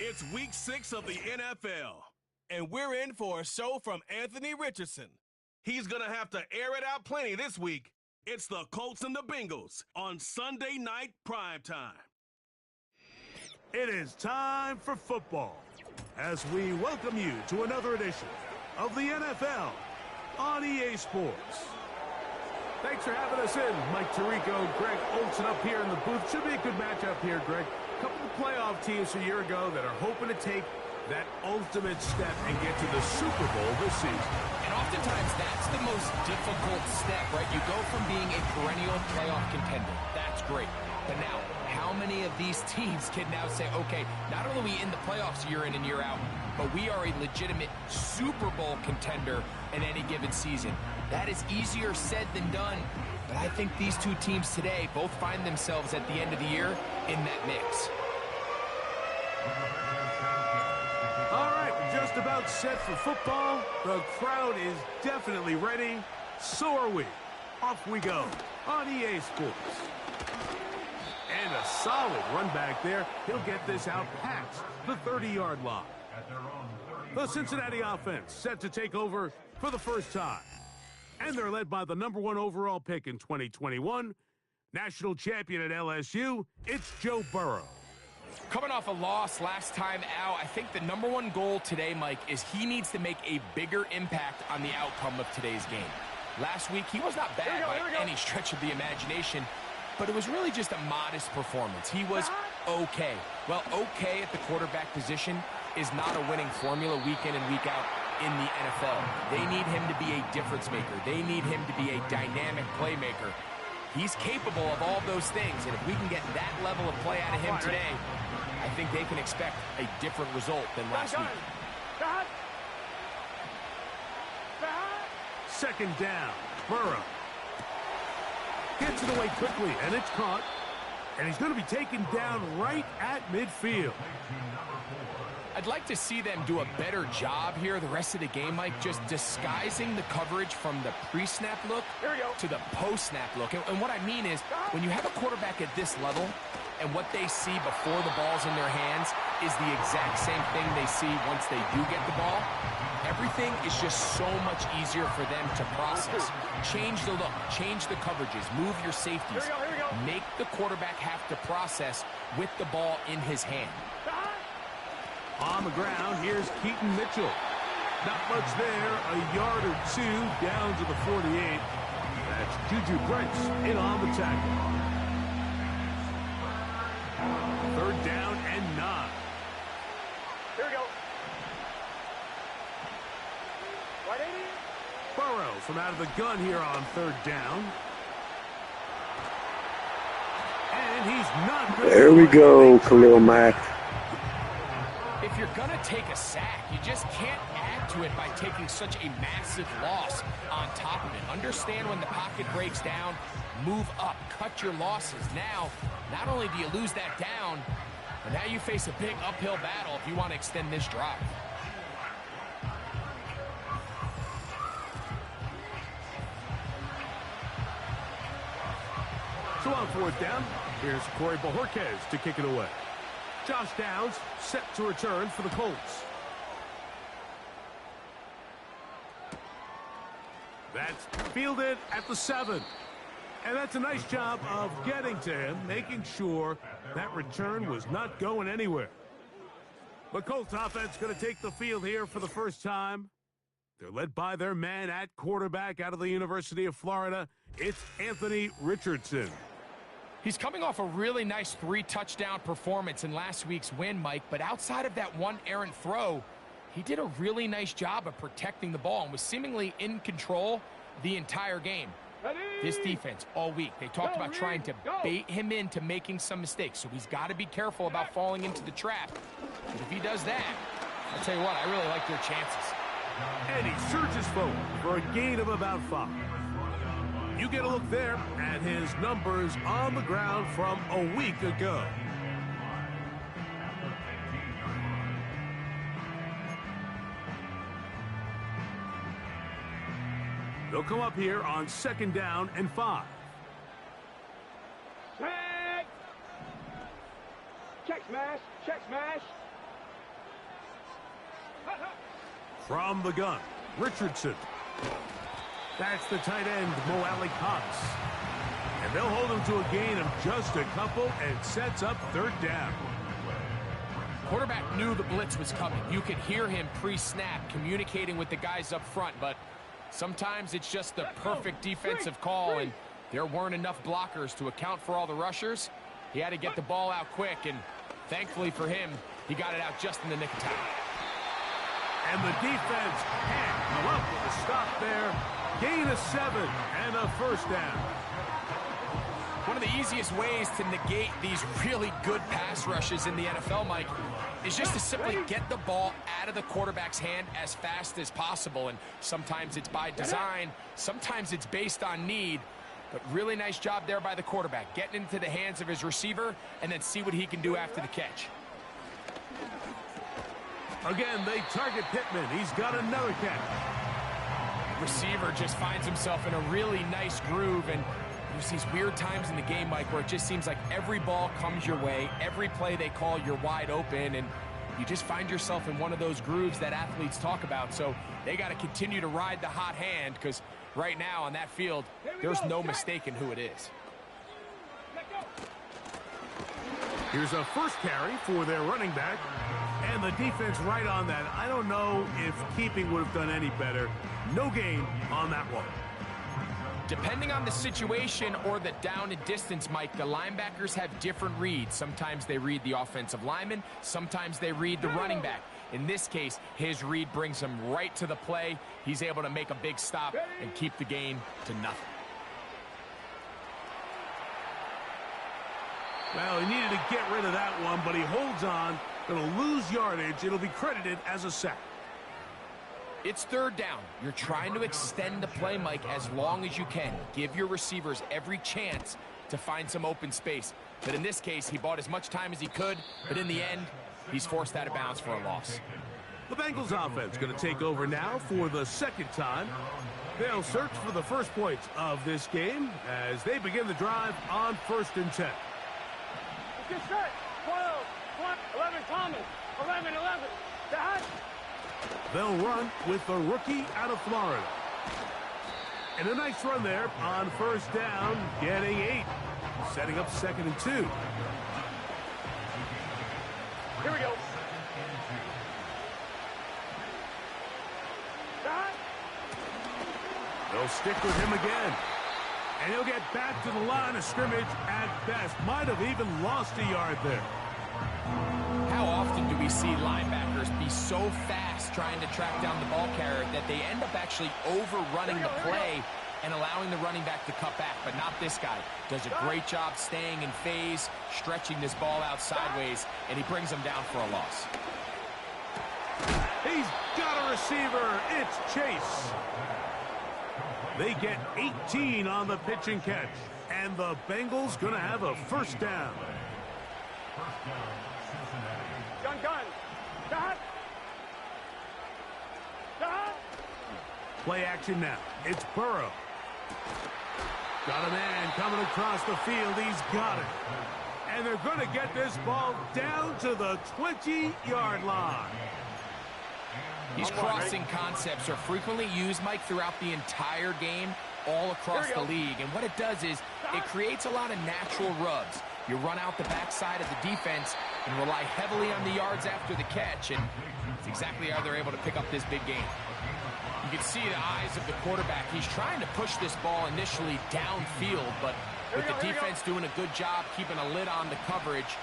It's week 6 of the NFL, and we're in for a show from Anthony Richardson. He's going to have to air it out plenty this week. It's the Colts and the Bengals on Sunday night primetime. It is time for football as we welcome you to another edition of the NFL on EA Sports. Thanks for having us in. Mike Tirico, Greg Olsen up here in the booth. Should be a good matchup here, Greg. A couple of playoff teams a year ago that are hoping to take that ultimate step and get to the Super Bowl this season. And oftentimes that's the most difficult step, right? You go from being a perennial playoff contender. That's great. But now, how many of these teams can now say, okay, not only are we in the playoffs year in and year out, but we are a legitimate Super Bowl contender in any given season? That is easier said than done. But I think these two teams today both find themselves at the end of the year in that mix. All right, we're just about set for football. The crowd is definitely ready. So are we. Off we go on EA Sports. And a solid run back there. He'll get this out past the 30-yard line. The Cincinnati offense set to take over for the first time. And they're led by the #1 overall pick in 2021, national champion at LSU, it's Joe Burrow. Coming off a loss last time out, I think the #1 goal today, Mike, is he needs to make a bigger impact on the outcome of today's game. Last week, he was not bad by any stretch of the imagination, but it was really just a modest performance. He was okay. Well, okay at the quarterback position is not a winning formula week in and week out in the NFL. They need him to be a difference maker. They need him to be a dynamic playmaker. He's capable of all those things, and if we can get that level of play out of him today, I think they can expect a different result than last week. Second down, Burrow. Gets it away quickly, and it's caught. And he's going to be taken down right at midfield. I'd like to see them do a better job here the rest of the game, Mike, just disguising the coverage from the pre-snap look to the post-snap look. And what I mean is, when you have a quarterback at this level, and what they see before the ball's in their hands is the exact same thing they see once they do get the ball, everything is just so much easier for them to process. Change the look, change the coverages, move your safeties. Make the quarterback have to process with the ball in his hand. On the ground, here's Keaton Mitchell. Not much there, a yard or two down to the 48. That's Juju Brents in on the tackle. Third down and 9. Here we go. Right, 80. Burrow from out of the gun here on third down. And he's not good. There we go, Khalil Mack. If you're going to take a sack, you just can't add to it by taking such a massive loss on top of it. Understand when the pocket breaks down, move up, cut your losses. Now, not only do you lose that down, but now you face a big uphill battle if you want to extend this drive. So on fourth down, here's Corey Bojorquez to kick it away. Josh Downs set to return for the Colts. That's fielded at the 7. And that's a nice job of getting to him, making sure that return was not going anywhere. The Colts offense going to take the field here for the first time. They're led by their man at quarterback out of the University of Florida. It's Anthony Richardson. He's coming off a really nice 3-touchdown performance in last week's win, Mike, but outside of that one errant throw, he did a really nice job of protecting the ball and was seemingly in control the entire game. This defense all week, they talked about trying to bait him into making some mistakes, so he's got to be careful about falling into the trap. But if he does that, I'll tell you what, I really like their chances. And he surges forward for a gain of about 5. You get a look there at his numbers on the ground from a week ago. They'll come up here on second down and 5. Check smash, check smash. From the gun, Richardson. That's the tight end, Mo Cox. And they'll hold him to a gain of just a couple and sets up third down. Quarterback knew the blitz was coming. You could hear him pre-snap communicating with the guys up front, but sometimes it's just the perfect defensive call, and there weren't enough blockers to account for all the rushers. He had to get the ball out quick, and thankfully for him, he got it out just in the nick of time. And the defense can't come up with a stop there. Gain of 7 and a first down. One of the easiest ways to negate these really good pass rushes in the NFL, Mike, is just to simply get the ball out of the quarterback's hand as fast as possible. And sometimes it's by design, sometimes it's based on need. But really nice job there by the quarterback, getting into the hands of his receiver and then see what he can do after the catch. Again, they target Pittman. He's got another catch. Receiver just finds himself in a really nice groove, and there's these weird times in the game, Mike, where it just seems like every ball comes your way, every play they call, you're wide open, and you just find yourself in one of those grooves that athletes talk about. So they got to continue to ride the hot hand, because right now on that field, there's no mistaking who it is. Here's a first carry for their running back, and the defense right on that. I don't know if keeping would have done any better. No gain on that one. Depending on the situation or the down and distance, Mike, the linebackers have different reads. Sometimes they read the offensive lineman, sometimes they read the running back. In this case, his read brings him right to the play. He's able to make a big stop and keep the gain to nothing. Well, he needed to get rid of that one, but he holds on. Going to lose yardage. It'll be credited as a sack. It's third down. You're trying to extend the play, Mike, as long as you can. Give your receivers every chance to find some open space. But in this case, he bought as much time as he could, but in the end, he's forced out of bounds for a loss. The Bengals offense going to take over now for the second time. They'll search for the first points of this game as they begin the drive on 1st and 10. Get set. 12, 11, Thomas. 11. Dad. They'll run with the rookie out of Florida. And a nice run there on 1st down, getting 8. Setting up 2nd and 2. Here we go. Dad. They'll stick with him again. And he'll get back to the line of scrimmage at best. Might have even lost a yard there. How often do we see linebackers be so fast trying to track down the ball carrier that they end up actually overrunning the play and allowing the running back to cut back? But not this guy. Does a great job staying in phase, stretching this ball out sideways, and he brings him down for a loss. He's got a receiver. It's Chase. They get 18 on the pitch and catch. And the Bengals going to have a first down. Gun. Dad. Play action now. It's Burrow. Got a man coming across the field. He's got it. And they're going to get this ball down to the 20-yard line. These crossing concepts are frequently used, Mike, throughout the entire game, all across the league. And what it does is it creates a lot of natural rubs. You run out the backside of the defense and rely heavily on the yards after the catch, and it's exactly how they're able to pick up this big game. You can see the eyes of the quarterback. He's trying to push this ball initially downfield, but with the defense doing a good job keeping a lid on the coverage,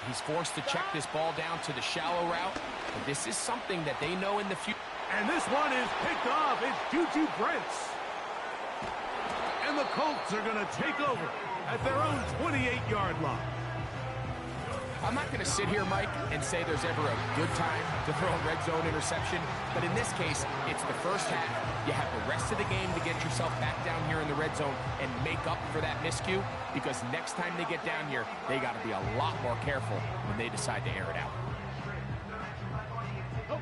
he's forced to check this ball down to the shallow route. But this is something that they know in the future. And this one is picked off. It's Juju Brents. And the Colts are going to take over at their own 28-yard line. I'm not going to sit here, Mike, and say there's ever a good time to throw a red zone interception, but in this case, it's the first half. You have the rest of the game to get yourself back down here in the red zone and make up for that miscue, because next time they get down here, they got to be a lot more careful when they decide to air it out.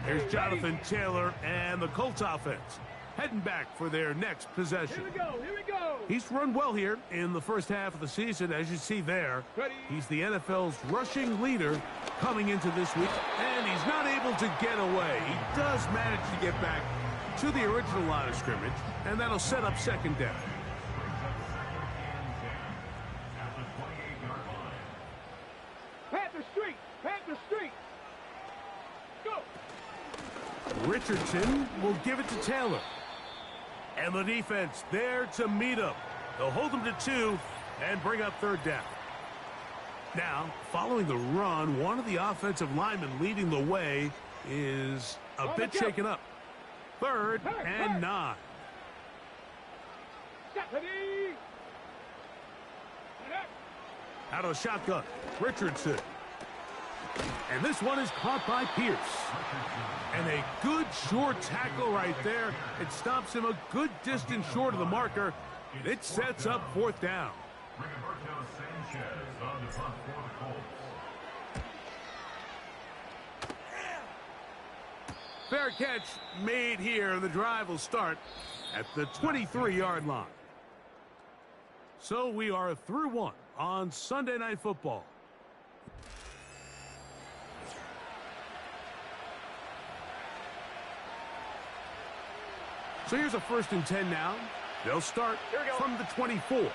Here's Jonathan Taylor and the Colts offense heading back for their next possession. Here we go. He's run well here in the first half of the season, as you see there. He's the NFL's rushing leader coming into this week, and he's not able to get away. He does manage to get back to the original line of scrimmage, and that'll set up second down. Panther Street! Panther Street! Go! Richardson will give it to Taylor. And the defense there to meet him. They'll hold him to 2 and bring up third down. Now, following the run, one of the offensive linemen leading the way is a bit shaken up. Third and 9. Out of the shotgun, Richardson. And this one is caught by Pierce. And a good short tackle right there. It stops him a good distance short of the marker. It sets up fourth down. Fair catch made here. The drive will start at the 23-yard line. So we are through one on Sunday Night Football. So here's a 1st and 10 now. They'll start from the 24.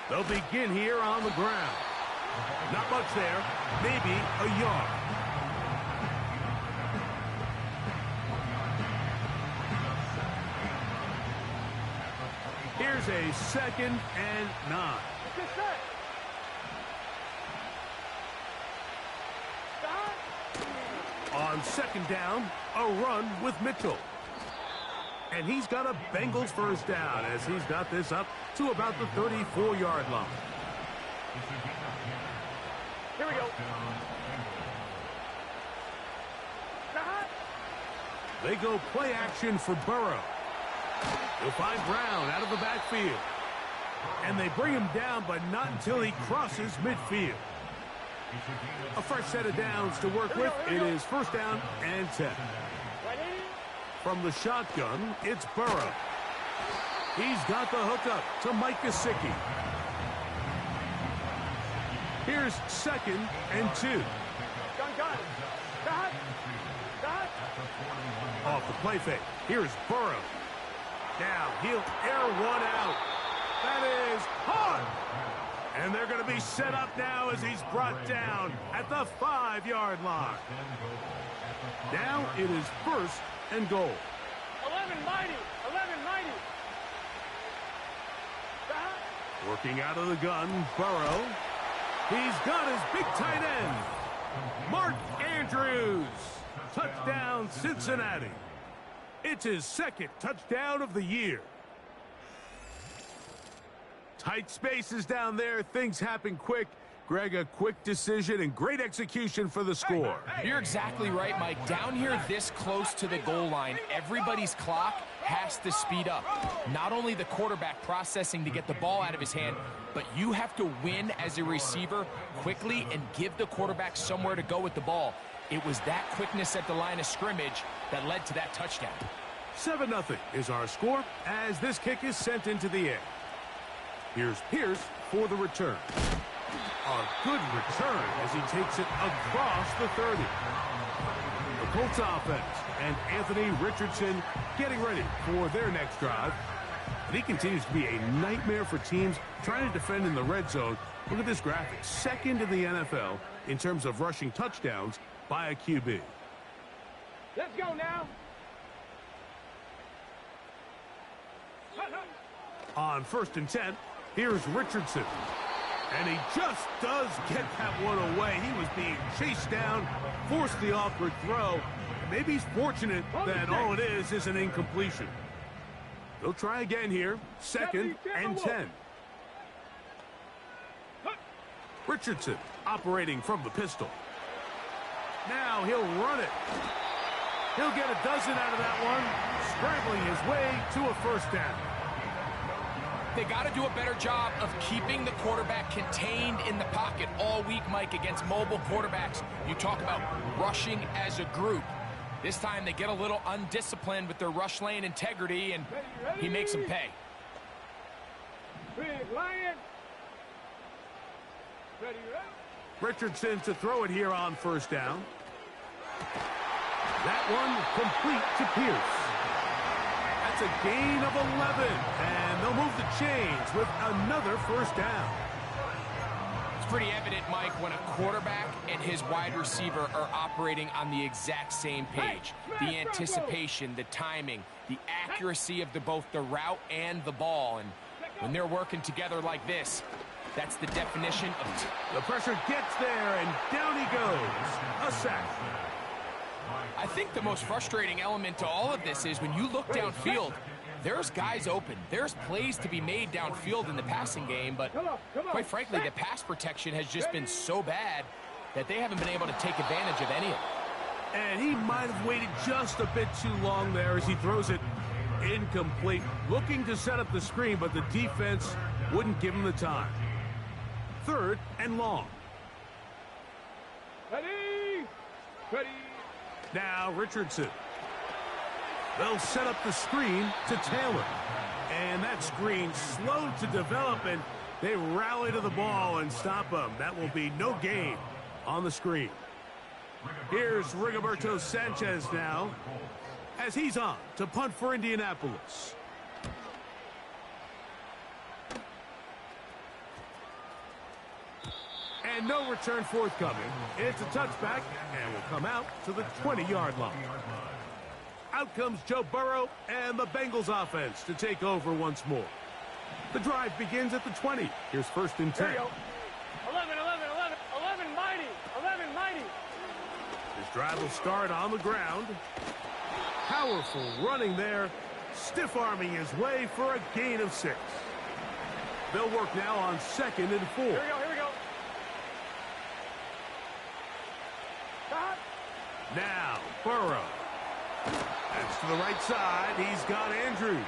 They'll begin here on the ground. Not much there. Maybe a yard. Here's a 2nd and 9. On 2nd down, a run with Mitchell. And he's got a Bengals first down as he's got this up to about the 34-yard line. Here we go. They go play action for Burrow. He'll find Brown out of the backfield. And they bring him down, but not until he crosses midfield. A fresh set of downs to work with. It is 1st down and 10. From the shotgun, it's Burrow. He's got the hookup to Mike Gesicki. Here's 2nd and 2. Off the play fake. Here's Burrow. Now he'll air one out. That is hard. And they're going to be set up now as he's brought down at the 5-yard line. Now it is 1st and goal. 11 mighty. 11 mighty. Working out of the gun, Burrow. He's got his big tight end, Mark Andrews. Touchdown, Cincinnati. It's his 2nd touchdown of the year. Tight spaces down there. Things happen quick. Greg, a quick decision and great execution for the score. You're exactly right, Mike. Down here this close to the goal line, everybody's clock has to speed up. Not only the quarterback processing to get the ball out of his hand, but you have to win as a receiver quickly and give the quarterback somewhere to go with the ball. It was that quickness at the line of scrimmage that led to that touchdown. 7-0 is our score as this kick is sent into the air. Here's Pierce for the return. A good return as he takes it across the 30. The Colts offense and Anthony Richardson getting ready for their next drive. And he continues to be a nightmare for teams trying to defend in the red zone. Look at this graphic. 2nd in the NFL in terms of rushing touchdowns by a QB. Let's go now. On 1st and 10, here's Richardson. And he just does get that one away. He was being chased down, forced the awkward throw. And maybe he's fortunate that all it is an incompletion. They'll try again here. 2nd and 10. Richardson operating from the pistol. Now he'll run it. He'll get a dozen out of that one, scrambling his way to a 1st down. They got to do a better job of keeping the quarterback contained in the pocket all week, Mike, against mobile quarterbacks. You talk about rushing as a group. This time they get a little undisciplined with their rush lane integrity, and he makes them pay. Big lion. Ready, ready. Richardson to throw it here on first down. That one complete to Pierce. That's a gain of 11, and they'll move the chains with another first down. It's pretty evident, Mike, when a quarterback and his wide receiver are operating on the exact same page. The anticipation, the timing, the accuracy of both the route and the ball. And when they're working together like this, that's the definition of... The pressure gets there, and down he goes. A sack. I think the most frustrating element to all of this is when you look downfield, there's guys open. There's plays to be made downfield in the passing game, but quite frankly, the pass protection has just been so bad that they haven't been able to take advantage of any of it. And he might have waited just a bit too long there as he throws it incomplete. Looking to set up the screen, but the defense wouldn't give him the time. 3rd and long. Ready. Ready. Now Richardson. They'll set up the screen to Taylor. And that screen slow to develop, and they rally to the ball and stop him. That will be no gain on the screen. Here's Rigoberto Sanchez now as he's on to punt for Indianapolis. And no return forthcoming. It's a touchback, and will come out to the 20-yard line. Out comes Joe Burrow and the Bengals offense to take over once more. The drive begins at the 20. Here's 1st and 10. Here we go. 11, 11, 11, 11 mighty, 11 mighty. This drive will start on the ground. Powerful running there. Stiff-arming his way for a gain of 6. They'll work now on 2nd and 4. Here we go, here we go. Stop. Now, Burrow. That's to the right side. He's got Andrews.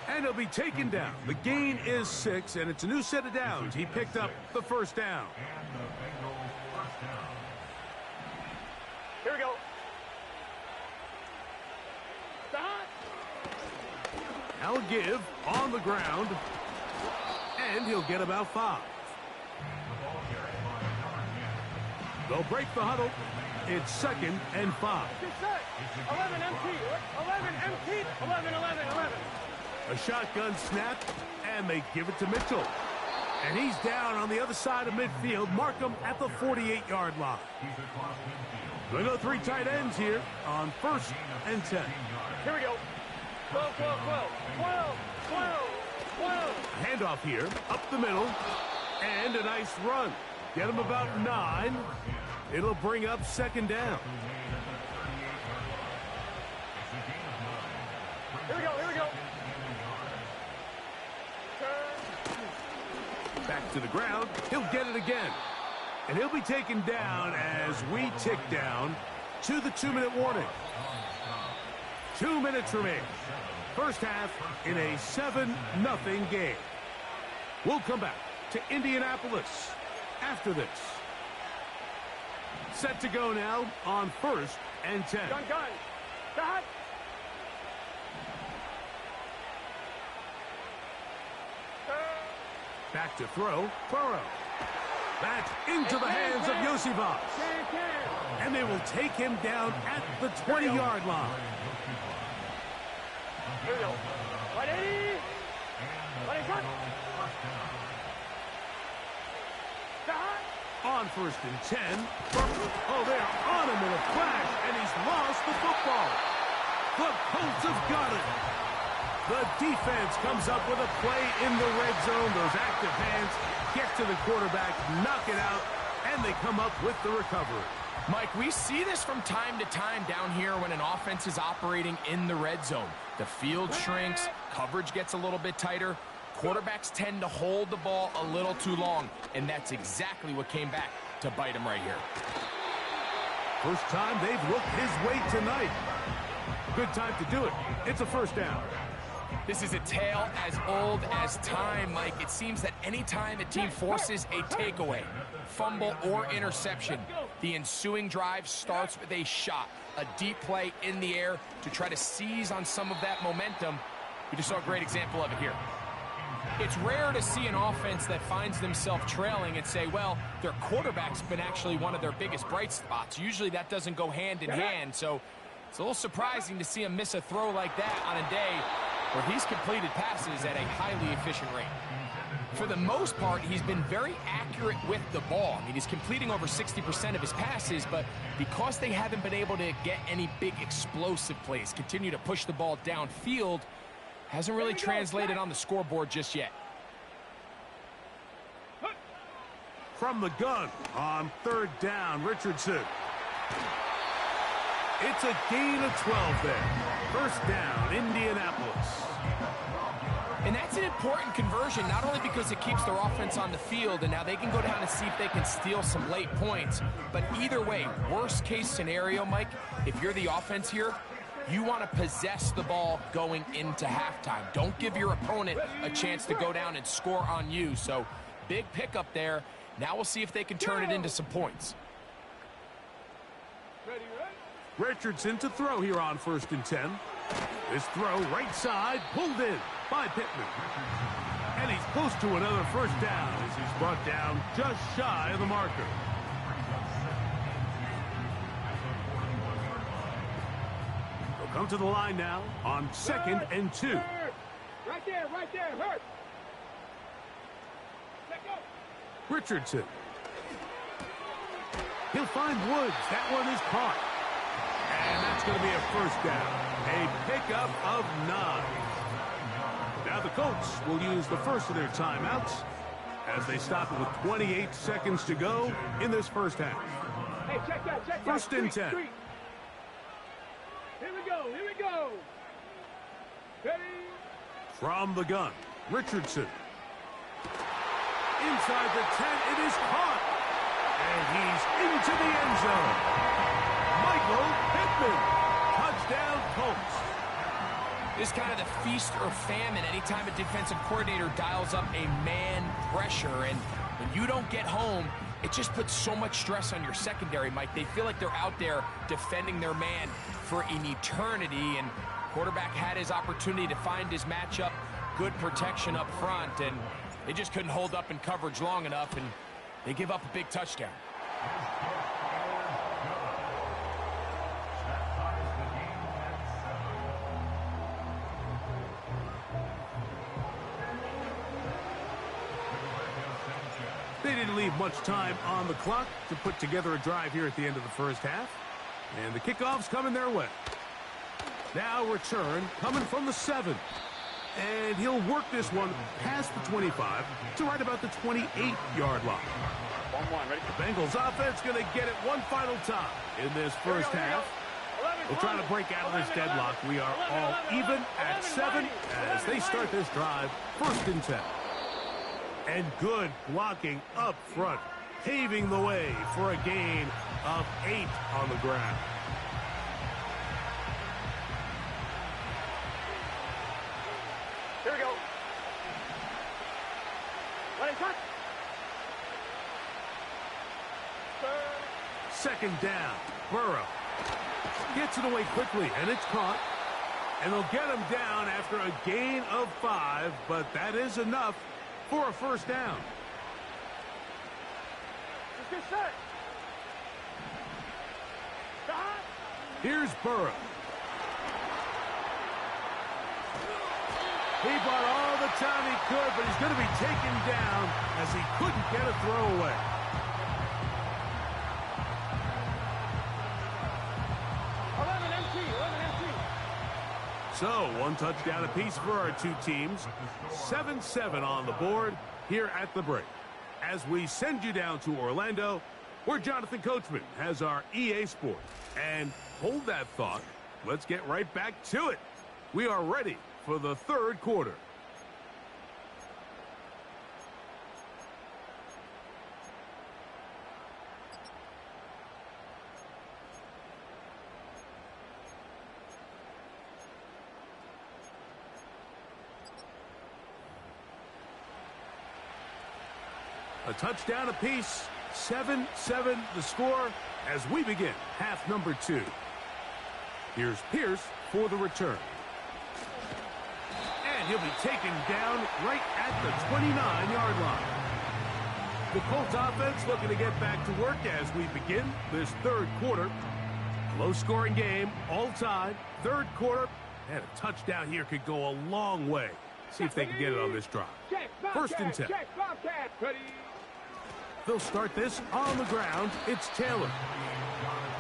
And he'll be taken down. The gain is 6, and it's a new set of downs. He picked up the first down. Here we go. Stop. Now a give on the ground. And he'll get about 5. They'll break the huddle. It's 2nd and 5. Get set. 11 empty. 11 empty. 11, 11, 11. A shotgun snap, and they give it to Mitchell. And he's down on the other side of midfield. Mark him at the 48-yard line. We'll go 3 tight ends here on 1st and 10. Here we go. 12, 12, 12. 12, 12, 12. Handoff here, up the middle, and a nice run. Get him about 9. It'll bring up 2nd down. Here we go, here we go. Back to the ground. He'll get it again. And he'll be taken down as we tick down to the 2-minute warning. 2 minutes remain. First half in a 7-0 game. We'll come back to Indianapolis after this. Set to go now on 1st and 10. Gun, gun. Stop. Back to throw. Burrow. That's into the hands of Yosivas. And they will take him down at the 20-yard line. Here we go. 180. 180. Stop. On 1st and 10. Oh, they are on him in a flash, and he's lost the football. The Colts have got it. The defense comes up with a play in the red zone. Those active hands get to the quarterback, knock it out, and they come up with the recovery. Mike, we see this from time to time down here when an offense is operating in the red zone. The field shrinks, coverage gets a little bit tighter. Quarterbacks tend to hold the ball a little too long, and that's exactly what came back to bite him right here. First time they've looked his way tonight. Good time to do it. It's a first down. This is a tale as old as time, Mike. It seems that any time a team forces a takeaway, fumble, or interception, the ensuing drive starts with a shot, a deep play in the air to try to seize on some of that momentum. We just saw a great example of it here. It's rare to see an offense that finds themselves trailing and say, well, their quarterback's been actually one of their biggest bright spots. Usually that doesn't go hand in hand, so it's a little surprising to see him miss a throw like that on a day where he's completed passes at a highly efficient rate. For the most part, he's been very accurate with the ball. I mean, he's completing over 60% of his passes, but because they haven't been able to get any big explosive plays, continue to push the ball downfield, hasn't really translated on the scoreboard just yet. From the gun on 3rd down, Richardson. It's a gain of 12 there. 1st down, Indianapolis. And that's an important conversion, not only because it keeps their offense on the field, and now they can go down and see if they can steal some late points. But either way, worst case scenario, Mike, if you're the offense here, you want to possess the ball going into halftime. Don't give your opponent a chance to go down and score on you. So big pickup there. Now we'll see if they can turn it into some points. Richardson to throw here on 1st and 10. This throw right side pulled in by Pittman. And he's close to another 1st down as he's brought down just shy of the marker. They'll come to the line now on 2nd and 2. Right there, hurt. Let go. Richardson. He'll find Woods. That one is caught. And that's going to be a 1st down. A pickup of 9. Now the Colts will use the first of their timeouts as they stop it with 28 seconds to go in this 1st half. Hey, check that. 1st and 10. Street. Here we go. Ready? From the gun, Richardson. Inside the 10, it is caught. And he's into the end zone. Michael Pittman. Touchdown, Colts. This is kind of the feast or famine anytime a defensive coordinator dials up a man pressure. And when you don't get home, it just puts so much stress on your secondary, Mike. They feel like they're out there defending their man for an eternity. And quarterback had his opportunity to find his matchup, good protection up front, and they just couldn't hold up in coverage long enough, and they give up a big touchdown. They didn't leave much time on the clock to put together a drive here at the end of the 1st half. And the kickoff's coming their way. Now return coming from the 7. And he'll work this one past the 25 to right about the 28-yard line. 1-1, ready? The Bengals offense going to get it one final time in this 1st half. We'll try to break out of this deadlock. We are all even at 7 as they start this drive, 1st and 10. And good blocking up front, paving the way for a gain of 8 on the ground. Here we go. Let it cut. 2nd down, Burrow. Gets it away quickly, and it's caught. And they'll get him down after a gain of 5, but that is enough for a 1st down. Let's get set. Behind. Here's Burrow. He bought all the time he could, but he's going to be taken down as he couldn't get a throwaway. So, one touchdown apiece for our two teams. 7-7 on the board here at the break. As we send you down to Orlando, where Jonathan Coachman has our EA Sport. And hold that thought. Let's get right back to it. We are ready for the 3rd quarter. A touchdown apiece. 7-7 the score as we begin half number 2. Here's Pierce for the return. And he'll be taken down right at the 29-yard line. The Colts offense looking to get back to work as we begin this third quarter. Low-scoring game, all tied. Third quarter, and a touchdown here could go a long way. See if they can get it on this drive. First and 10. They'll start this on the ground. It's Taylor.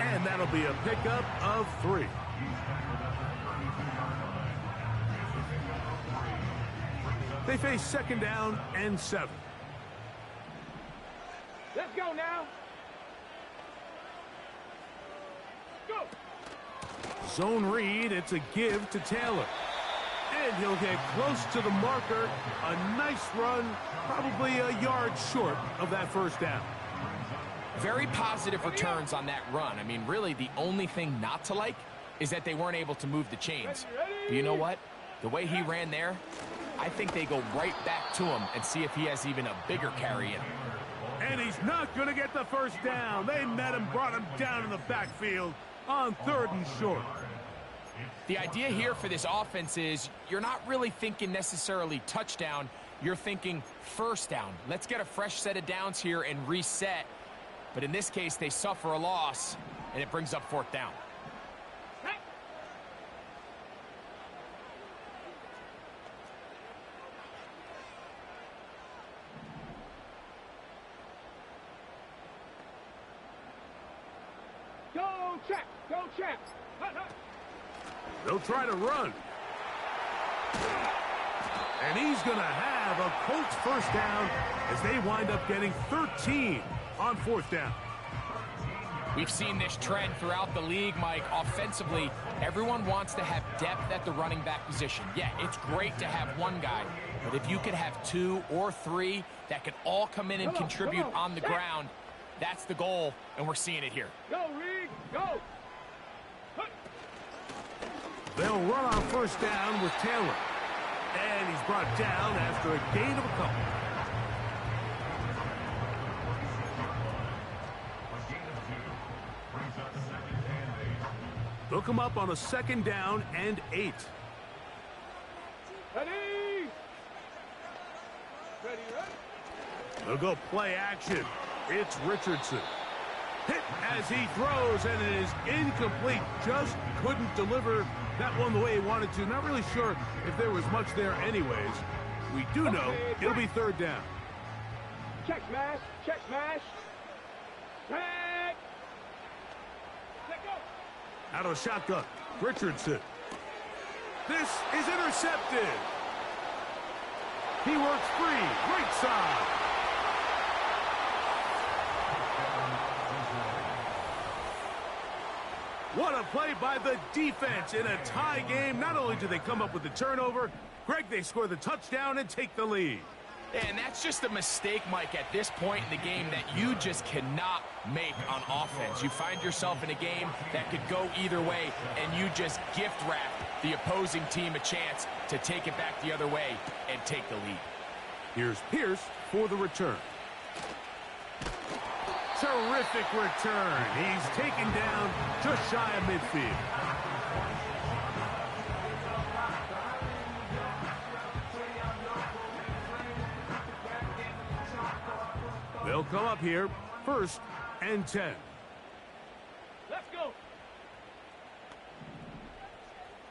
And that'll be a pickup of 3. They face second down and 7. Let's go now. Go. Zone read, it's a give to Taylor. And he'll get close to the marker. A nice run, probably a yard short of that first down. Very positive returns on that run. I mean, really, the only thing not to like is that they weren't able to move the chains. But you know what? The way he ran there, I think they go right back to him and see if he has even a bigger carry in him. And he's not going to get the first down. They met him, brought him down in the backfield on 3rd and short. The idea here for this offense is you're not really thinking necessarily touchdown. You're thinking first down. Let's get a fresh set of downs here and reset. But in this case, they suffer a loss, and it brings up 4th down. Go check. Go check. They'll try to run. And he's going to have a Colts first down as they wind up getting 13 on 4th down. We've seen this trend throughout the league, Mike. Offensively, everyone wants to have depth at the running back position. Yeah, it's great to have one guy, but if you could have 2 or 3 that could all come in and contribute on the ground, that's the goal, and we're seeing it here. Go, Reed. Go. They'll run on first down with Taylor. And he's brought down after a gain of a couple. They'll come up on a 2nd down and 8. Ready. Ready. They'll go play action. It's Richardson. Hit as he throws, and it is incomplete. Just couldn't deliver that one the way he wanted to. Not really sure if there was much there anyways. We do know it'll be 3rd down. Check smash. Check smash. Check. Let go. Out of shotgun, Richardson. This is intercepted. He works free, right side. What a play by the defense in a tie game. Not only do they come up with the turnover, Greg, they score the touchdown and take the lead. And that's just a mistake, Mike, at this point in the game that you just cannot make on offense. You find yourself in a game that could go either way, and you just gift wrap the opposing team a chance to take it back the other way and take the lead. Here's Pierce for the return. Terrific return. He's taken down just shy of midfield. They'll come up here, 1st and 10. Let's go.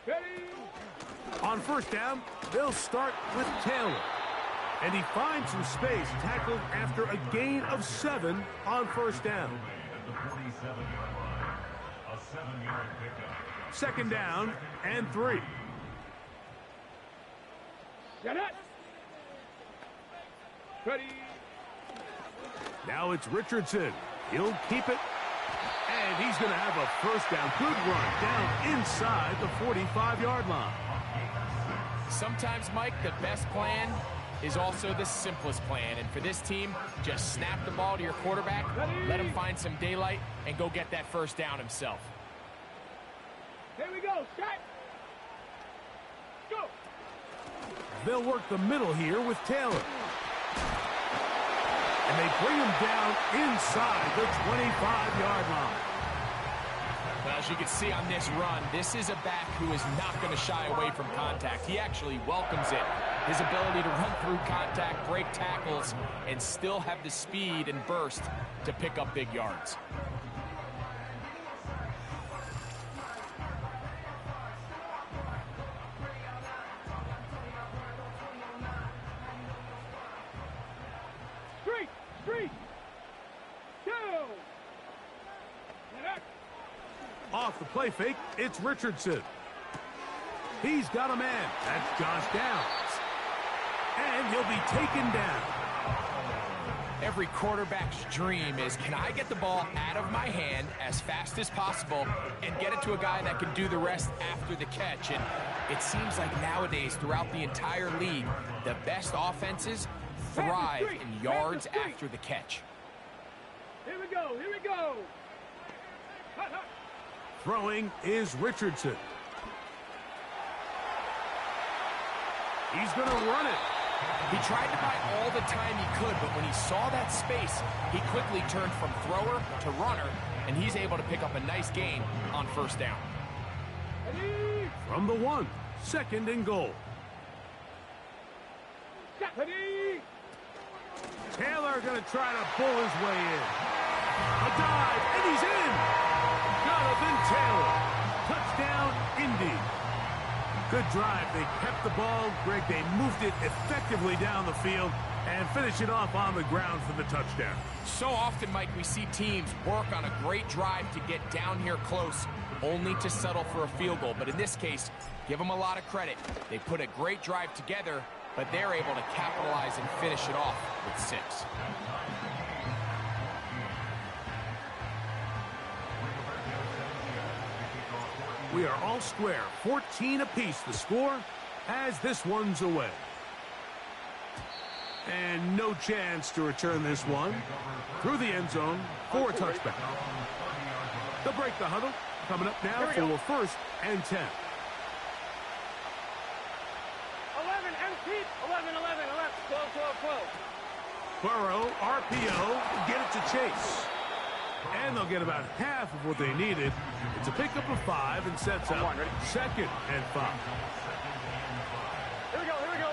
Ready. On first down, they'll start with Taylor. And he finds some space, tackled after a gain of 7 on first down. 2nd down and 3. Get it. Ready. Now it's Richardson. He'll keep it. And he's going to have a first down. Good run down inside the 45-yard line. Sometimes, Mike, the best plan is also the simplest plan. And for this team, just snap the ball to your quarterback, let him find some daylight, and go get that first down himself. Here we go. Strike. Go. They'll work the middle here with Taylor. And they bring him down inside the 25-yard line. Well, as you can see on this run, this is a back who is not going to shy away from contact. He actually welcomes it. His ability to run through contact, break tackles, and still have the speed and burst to pick up big yards. Off the play fake, it's Richardson. He's got a man. That's Josh Downs. And he'll be taken down. Every quarterback's dream is, can I get the ball out of my hand as fast as possible and get it to a guy that can do the rest after the catch? And it seems like nowadays, throughout the entire league, the best offenses thrive in yards after the catch. Here we go, here we go. Throwing is Richardson. He's going to run it. He tried to buy all the time he could, but when he saw that space, he quickly turned from thrower to runner, and he's able to pick up a nice gain on first down. From the 1, 2nd and goal. Taylor going to try to pull his way in. A dive, and he's in. Jonathan Taylor. Touchdown, Indy. Good drive. They kept the ball. Greg, they moved it effectively down the field and finish it off on the ground for the touchdown. So often, Mike, we see teams work on a great drive to get down here close, only to settle for a field goal. But in this case, give them a lot of credit. They put a great drive together, but they're able to capitalize and finish it off with 6. We are all square. 14 apiece the score as this one's away. And no chance to return this one through the end zone for a touchback. They'll break the huddle. Coming up now for 1st and 10. 11, empty. 11, 11, 11. 12, 12, 12. Burrow, RPO, get it to Chase. And they'll get about half of what they needed. It's a pickup of 5 and sets up 2nd and 5. Here we go, here we go.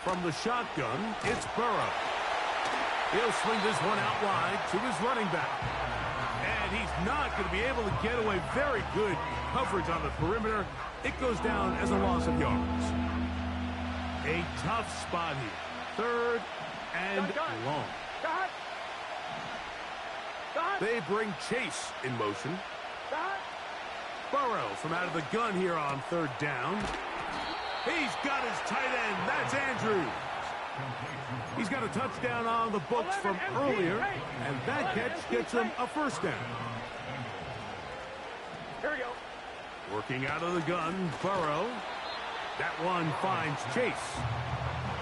From the shotgun, it's Burrow. He'll swing this one out wide to his running back. And he's not going to be able to get away. Very good coverage on the perimeter. It goes down as a loss of yards. A tough spot here. 3rd and long. They bring Chase in motion. Burrow from out of the gun here on 3rd down. He's got his tight end. That's Andrews. He's got a touchdown on the books from earlier, and that catch gets him a 1st down. Here we go. Working out of the gun, Burrow. That one finds Chase.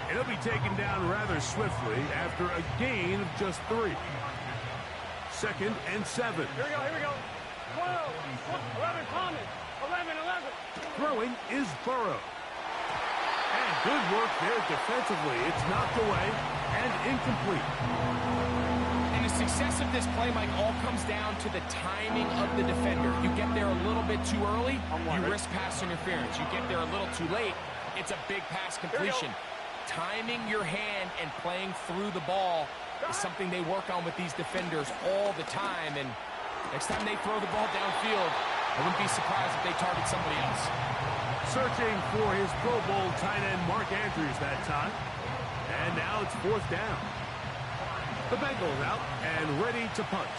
And he'll be taken down rather swiftly after a gain of just 3. 2nd and 7. Here we go, here we go. 12, 11, Thomas. 11, 11. Throwing is Burrow. And good work there defensively. It's knocked away and incomplete. And the success of this play, Mike, all comes down to the timing of the defender. You get there a little bit too early, you risk pass interference. You get there a little too late, it's a big pass completion. Timing your hand and playing through the ball is something they work on with these defenders all the time. And next time they throw the ball downfield, I wouldn't be surprised if they target somebody else. Searching for his Pro Bowl tight end Mark Andrews that time. And now it's 4th down. The Bengals out and ready to punt.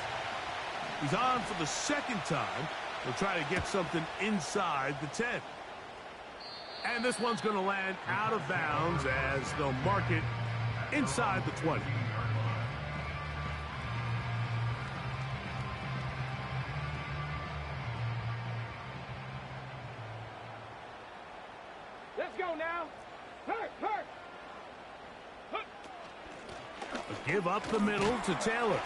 He's on for the 2nd time. He'll try to get something inside the 10. And this one's going to land out of bounds as they'll mark it inside the 20. Let's go now. Hurt. A give up the middle to Taylor.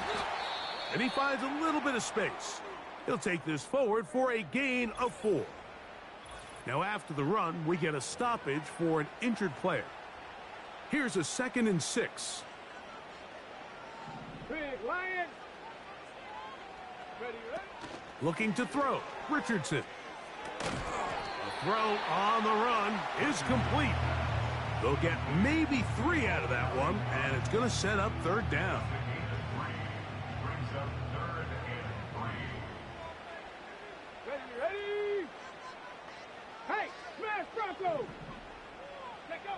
And he finds a little bit of space. He'll take this forward for a gain of 4. Now after the run, we get a stoppage for an injured player. Here's a 2nd and 6. Big Lion. Ready, ready. Looking to throw. Richardson. The throw on the run is complete. They'll get maybe 3 out of that one, and it's going to set up 3rd down. Ready, ready. Hey, smash Bronco. Let go.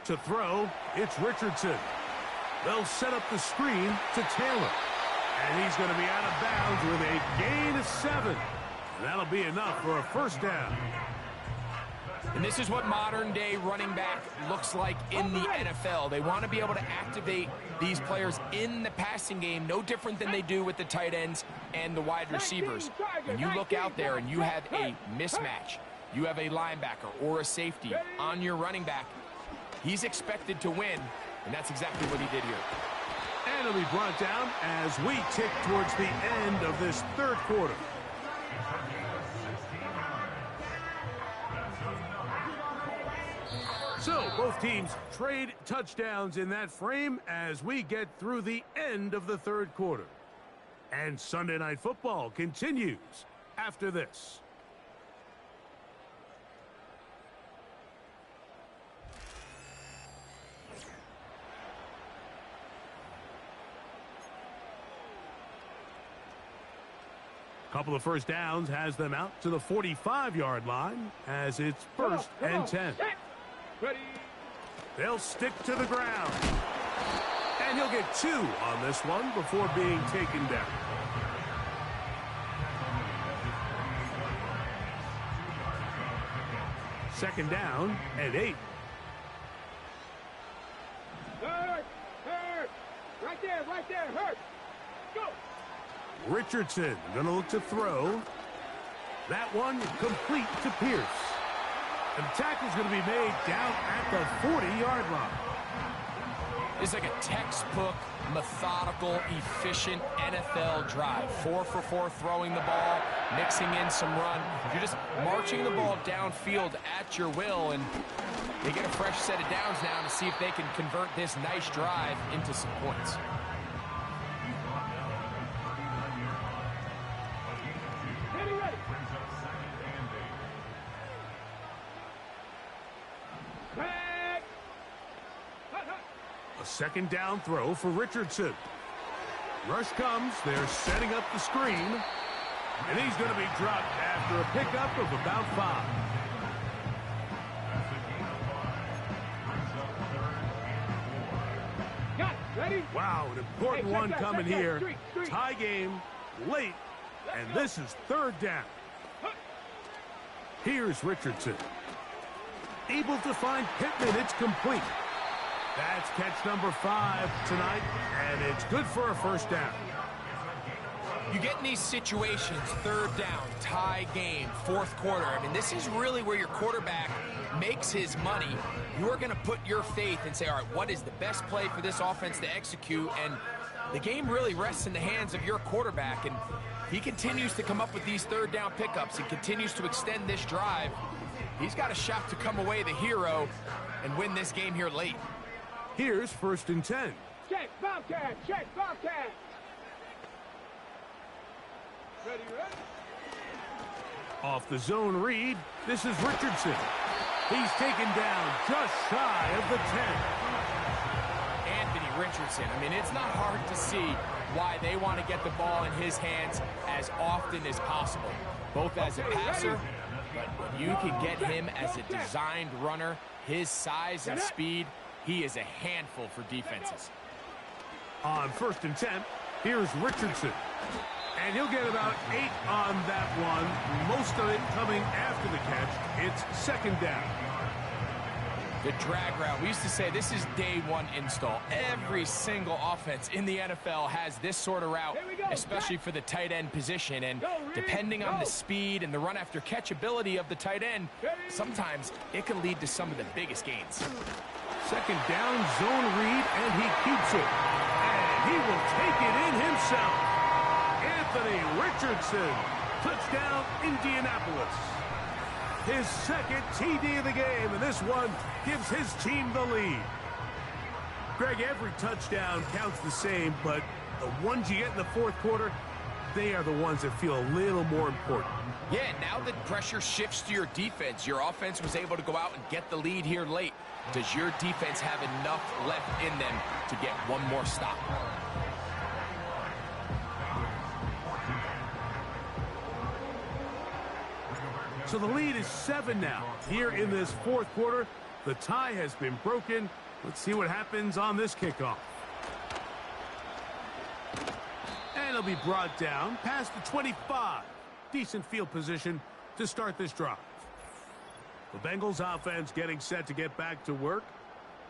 To throw, it's Richardson. They'll set up the screen to Taylor. And he's going to be out of bounds with a gain of 7. And that'll be enough for a 1st down. And this is what modern-day running back looks like in the NFL. They want to be able to activate these players in the passing game, no different than they do with the tight ends and the wide receivers. When you look out there and you have a mismatch, you have a linebacker or a safety on your running back, he's expected to win, and that's exactly what he did here. And it'll be brought down as we tick towards the end of this 3rd quarter. So, both teams trade touchdowns in that frame as we get through the end of the 3rd quarter. And Sunday Night Football continues after this. Couple of 1st downs has them out to the 45-yard line as it's 1st and 10. Ready. They'll stick to the ground. And he'll get 2 on this one before being taken down. Second down and 8. Hurt. Right there, hurt. Go. Richardson going to look to throw. That one complete to Pierce. And the tackle's going to be made down at the 40-yard line. It's like a textbook, methodical, efficient NFL drive. 4 for 4 throwing the ball, mixing in some run. You're just marching the ball downfield at your will, and they get a fresh set of downs now to see if they can convert this nice drive into some points. A 2nd down throw for Richardson. Rush comes. They're setting up the screen. And he's going to be dropped after a pickup of about 5. Got it. Ready? Wow, an important one coming here. Tie game, late, and this is 3rd down. Here's Richardson. Able to find Pittman. It's complete. That's catch number 5 tonight, and it's good for a 1st down. You get in these situations, 3rd down, tie game, 4th quarter. I mean, this is really where your quarterback makes his money. You're going to put your faith and say, all right, what is the best play for this offense to execute? And the game really rests in the hands of your quarterback, and he continues to come up with these 3rd down pickups and continues to extend this drive. He's got a shot to come away the hero and win this game here late. Here's 1st and 10. Check, Bobcat. Check, Bobcat. Ready, ready. Off the zone read, this is Richardson. He's taken down just shy of the 10. Anthony Richardson. I mean, it's not hard to see why they want to get the ball in his hands as often as possible, both as a passer, but when you can get him as a designed runner, his size and speed, he is a handful for defenses. On 1st and 10, here's Richardson. And he'll get about 8 on that one. Most of it coming after the catch. It's 2nd down. The drag route. We used to say this is day 1 install. Every single offense in the NFL has this sort of route, especially for the tight end position. And depending on the speed and the run after catch ability of the tight end, sometimes it can lead to some of the biggest gains. 2nd down, zone read, and he keeps it. And he will take it in himself. Anthony Richardson, touchdown Indianapolis. His 2nd TD of the game, and this one gives his team the lead. Greg, every touchdown counts the same, but the ones you get in the fourth quarter, they are the ones that feel a little more important. Yeah, now that pressure shifts to your defense, your offense was able to go out and get the lead here late. Does your defense have enough left in them to get one more stop? So the lead is 7 now. Here in this fourth quarter, the tie has been broken. Let's see what happens on this kickoff. And it'll be brought down past the 25. Decent field position to start this drive. The Bengals offense getting set to get back to work.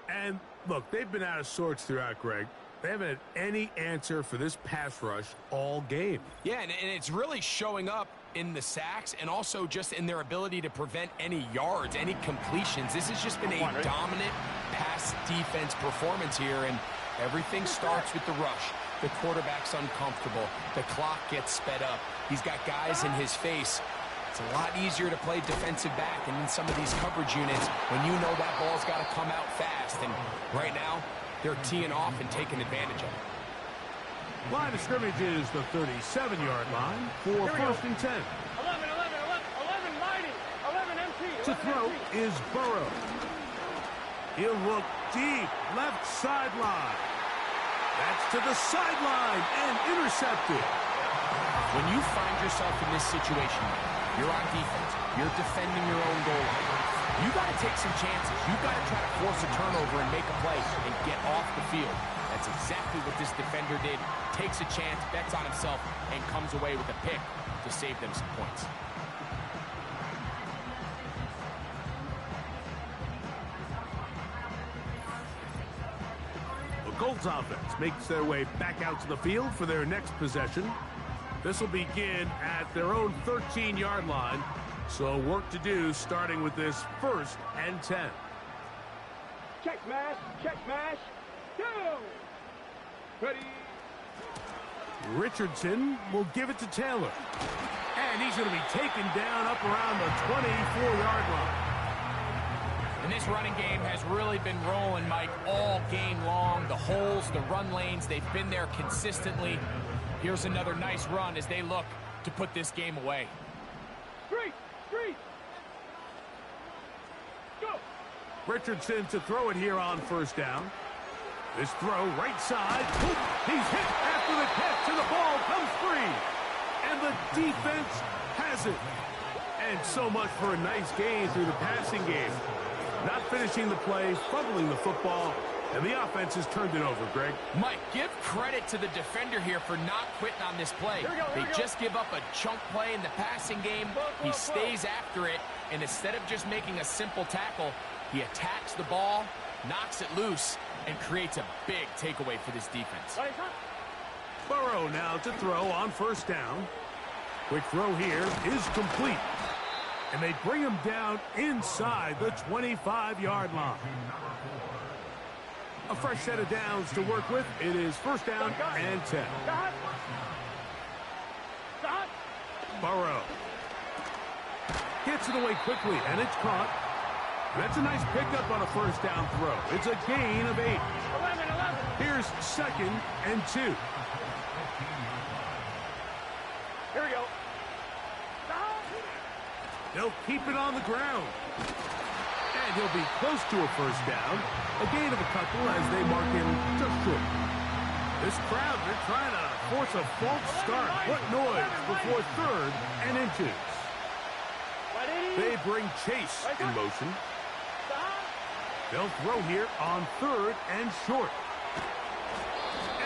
And look, they've been out of sorts throughout, Greg. They haven't had any answer for this pass rush all game. Yeah, and it's really showing up in the sacks and also just in their ability to prevent any yards, any completions. This has just been a dominant pass defense performance here, and everything starts with the rush. The quarterback's uncomfortable. The clock gets sped up. He's got guys in his face. It's a lot easier to play defensive back and in some of these coverage units when you know that ball's got to come out fast. And right now, they're teeing off and taking advantage of it. Line of scrimmage is the 37-yard line for first and 10. 11, 90, 11 empty. To throw is Burrow. He'll look deep, left sideline. That's to the sideline and intercepted. When you find yourself in this situation, you're on defense, you're defending your own goal line. You got to take some chances. You got to try to force a turnover and make a play and get off the field. That's exactly what this defender did. Takes a chance, bets on himself, and comes away with a pick to save them some points. The Colts offense makes their way back out to the field for their next possession. This will begin at their own 13-yard line. So work to do starting with this first and 10. Check mash, go! Ready? Richardson will give it to Taylor. And he's going to be taken down up around the 24-yard line. And this running game has really been rolling, Mike, all game long. The holes, the run lanes, they've been there consistently. Here's another nice run as they look to put this game away. Street! Go! Richardson to throw it here on first down. This throw right side. Boom, he's hit after the catch and the ball comes free. And the defense has it. And so much for a nice gain through the passing game. Not finishing the play, fumbling the football, and the offense has turned it over, Greg. Mike, give credit to the defender here for not quitting on this play. They just give up a chunk play in the passing game. He stays after it, and instead of just making a simple tackle, he attacks the ball, knocks it loose, and creates a big takeaway for this defense. Burrow now to throw on first down. Quick throw here is complete. And they bring him down inside the 25-yard line. A fresh set of downs to work with. It is first down and 10. Burrow gets it away quickly, and it's caught. That's a nice pickup on a first down throw. It's a gain of 8. 11. Here's second and 2. Here we go. They'll keep it on the ground. And he'll be close to a first down. A gain of a couple as they mark him just short. This crowd, they're trying to force a false start. What noise before third and inches. They bring Chase in motion. They'll throw here on third and short.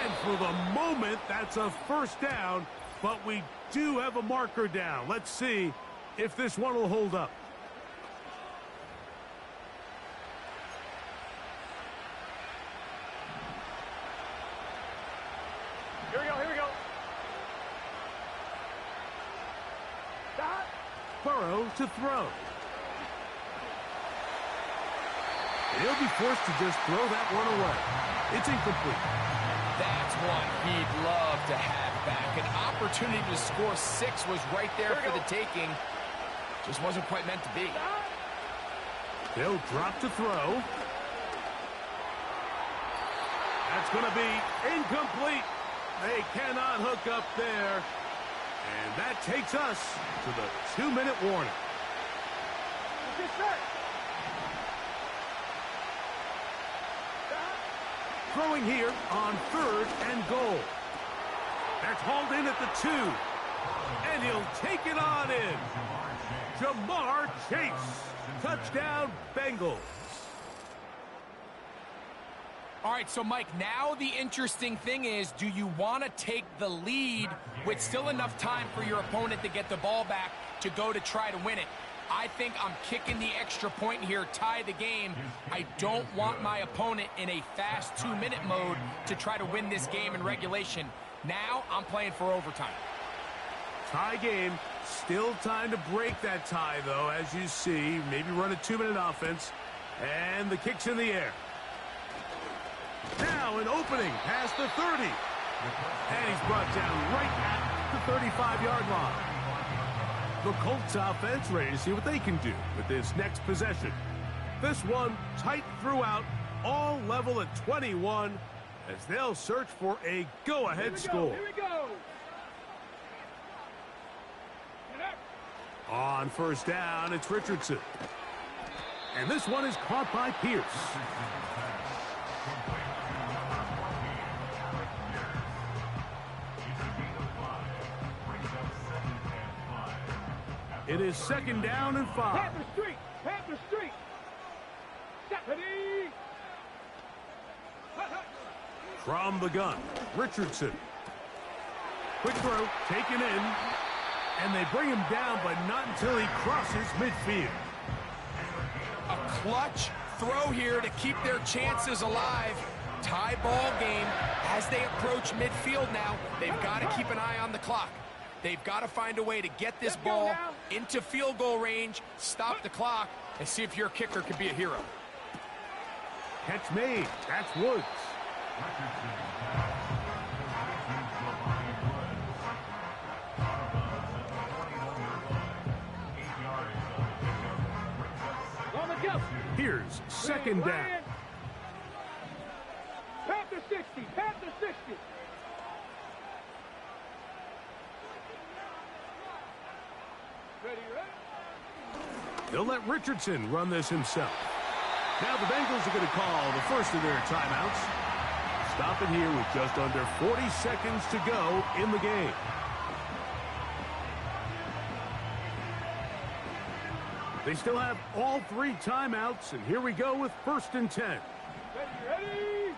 And for the moment, that's a first down. But we do have a marker down. Let's see if this one will hold up. Here we go. Burrow to throw. He'll be forced to just throw that one away. It's incomplete. That's one he'd love to have back. An opportunity to score 6 was right there for the taking. Just wasn't quite meant to be. They'll drop to throw. That's going to be incomplete. They cannot hook up there. And that takes us to the 2-minute warning. Throwing here on 3rd and goal. That's hauled in at the 2. And he'll take it on in. Jamar Chase. Touchdown, Bengals. All right, so Mike, now the interesting thing is, do you want to take the lead with still enough time for your opponent to get the ball back to go to try to win it? I think I'm kicking the extra point here, tie the game. I don't want my opponent in a fast 2-minute mode to try to win this game in regulation. Now I'm playing for overtime. Tie game. Still time to break that tie, though, as you see. Maybe run a 2-minute offense. And the kick's in the air. Now an opening past the 30. And he's brought down right at the 35-yard line. The Colts offense ready to see what they can do with this next possession. This one tight throughout, all level at 21, as they'll search for a go-ahead score. Here we go. On 1st down, it's Richardson. And this one is caught by Pierce. It is 2nd down and 5. Panther Street. Panther Street. Deputy. From the gun, Richardson. Quick throw, taken in. And they bring him down, but not until he crosses midfield. A clutch throw here to keep their chances alive. Tie ball game as they approach midfield now. They've got to keep an eye on the clock. They've got to find a way to get this ball into field goal range, stop the clock, and see if your kicker can be a hero. Catch made. That's Woods. Here's 2nd down. Panther 60. Panther 60. Ready, ready? They'll let Richardson run this himself. Now the Bengals are going to call the first of their timeouts. Stop it here with just under 40 seconds to go in the game. They still have all 3 timeouts, and here we go with 1st and 10. Ready, ready?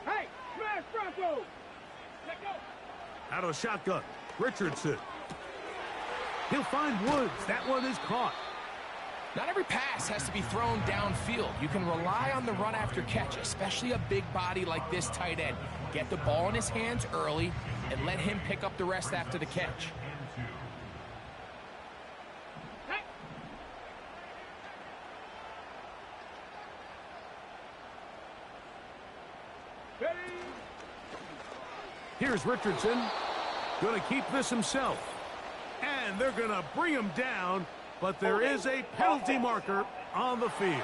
Hey, smash Bronco! Let go! Out of the shotgun, Richardson. He'll find Woods. That one is caught. Not every pass has to be thrown downfield. You can rely on the run after catch, especially a big body like this tight end. Get the ball in his hands early and let him pick up the rest after the catch. Here's Richardson. Going to keep this himself. And they're going to bring him down, but there is a penalty marker on the field.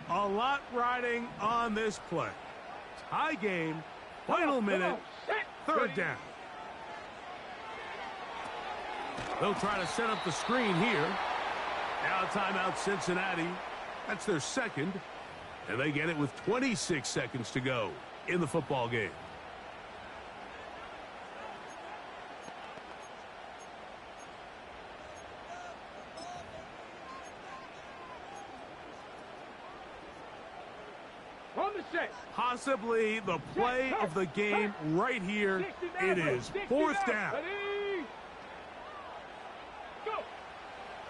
A lot riding on this play. Tie game, final minute, 3rd down. They'll try to set up the screen here. Now timeout Cincinnati. That's their 2nd. And they get it with 26 seconds to go in the football game. Possibly the play of the game right here. It is 4th down.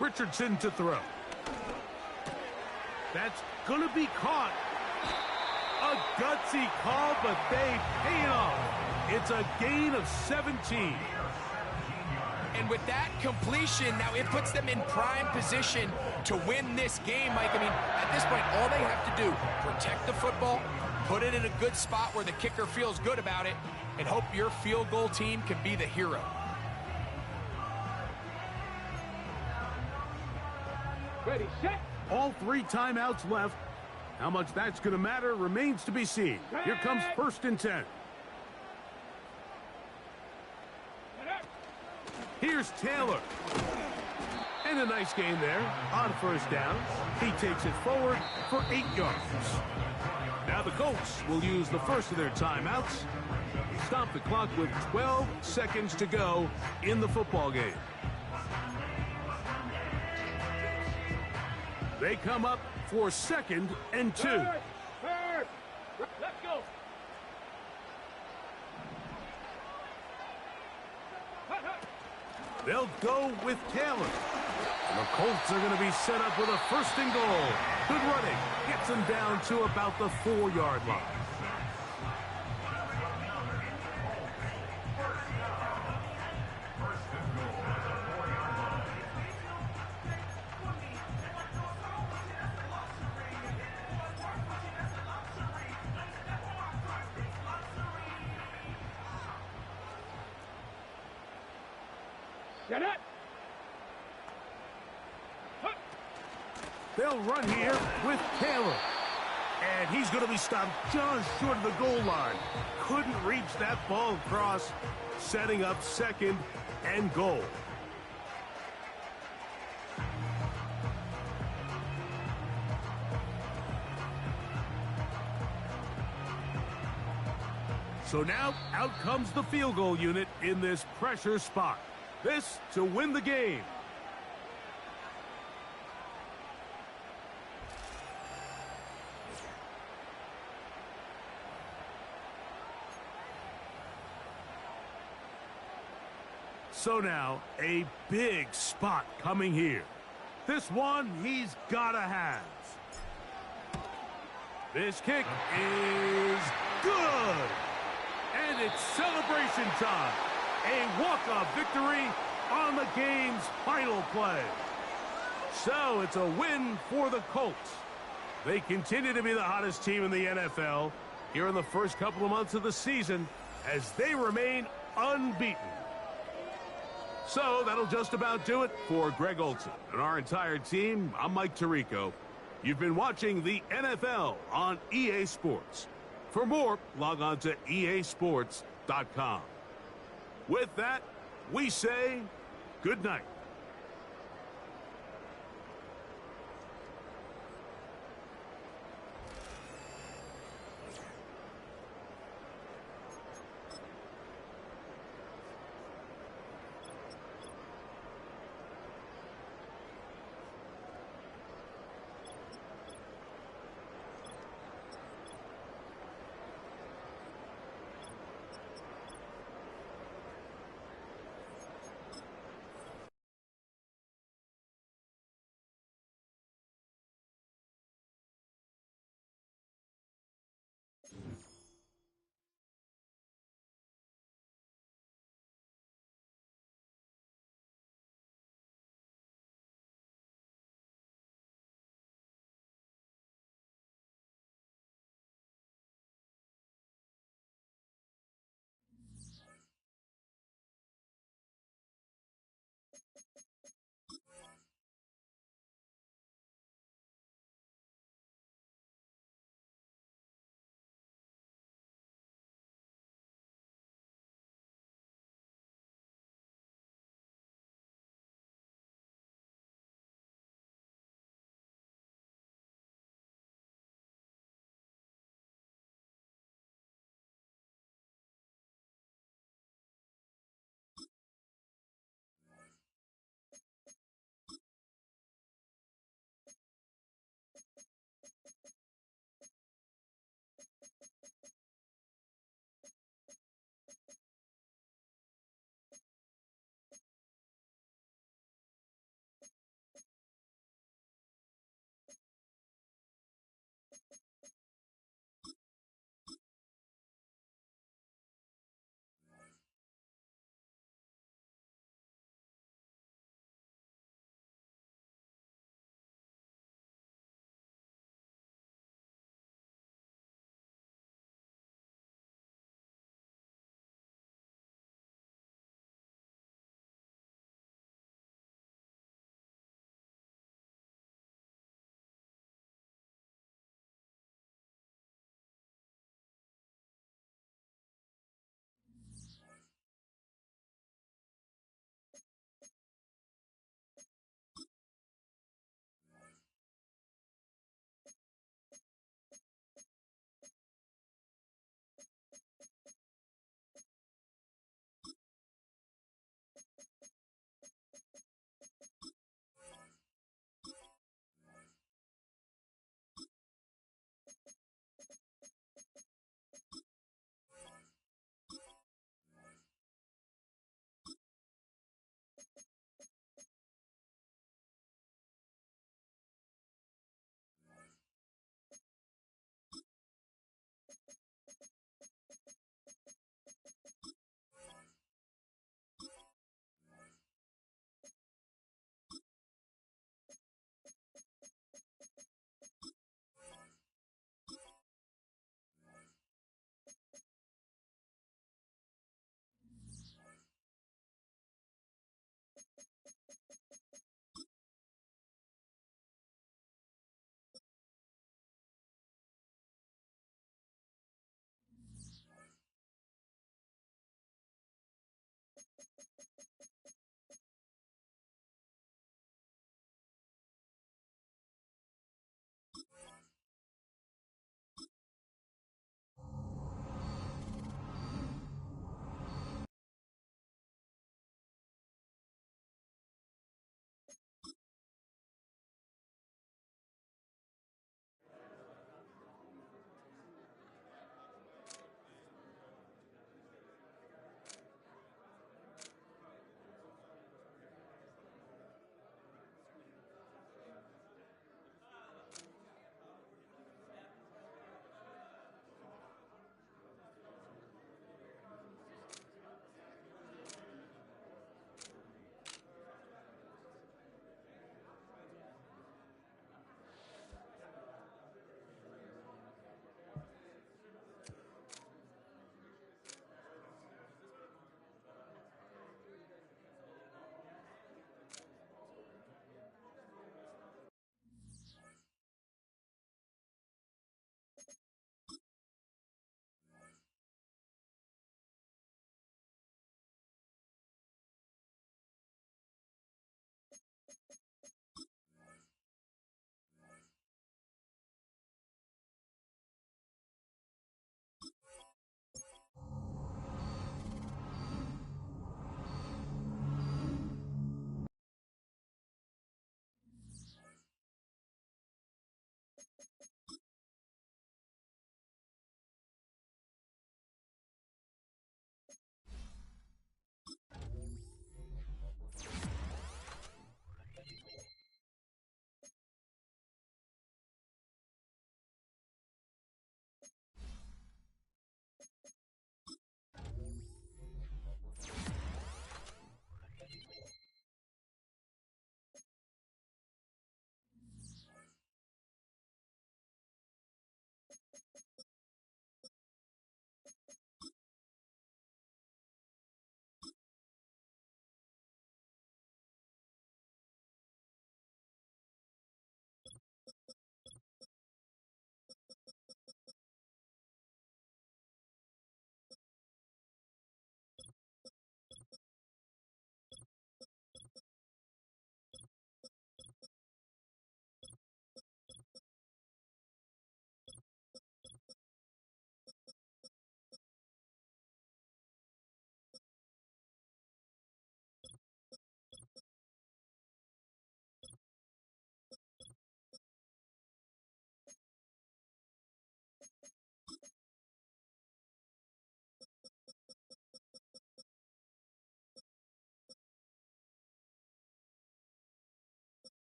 Richardson to throw. That's going to be caught. A gutsy call, but they pay it off. It's a gain of 17. And with that completion, now it puts them in prime position to win this game, Mike. I mean, at this point, all they have to do, protect the football, put it in a good spot where the kicker feels good about it, and hope your field goal team can be the hero. Ready, set. All 3 timeouts left. How much that's going to matter remains to be seen. Here comes 1st and 10. Here's Taylor. And a nice game there on 1st down. He takes it forward for 8 yards. Now the Colts will use the first of their timeouts. Stop the clock with 12 seconds to go in the football game. They come up for 2nd and 2. Let's go. They'll go with Taylor. And the Colts are going to be set up with a 1st and goal. Good running. Gets them down to about the 4-yard line. Set it. They'll run here with Taylor. And he's going to be stopped just short of the goal line. Couldn't reach that ball across, setting up 2nd and goal. So now out comes the field goal unit in this pressure spot. This to win the game. So now, a big spot coming here. This one he's got to have. This kick is good. And it's celebration time. A walk-off victory on the game's final play. So it's a win for the Colts. They continue to be the hottest team in the NFL here in the first couple of months of the season as they remain unbeaten. So that'll just about do it for Greg Olson and our entire team. I'm Mike Tirico. You've been watching the NFL on EA Sports. For more, log on to easports.com. With that, we say good night.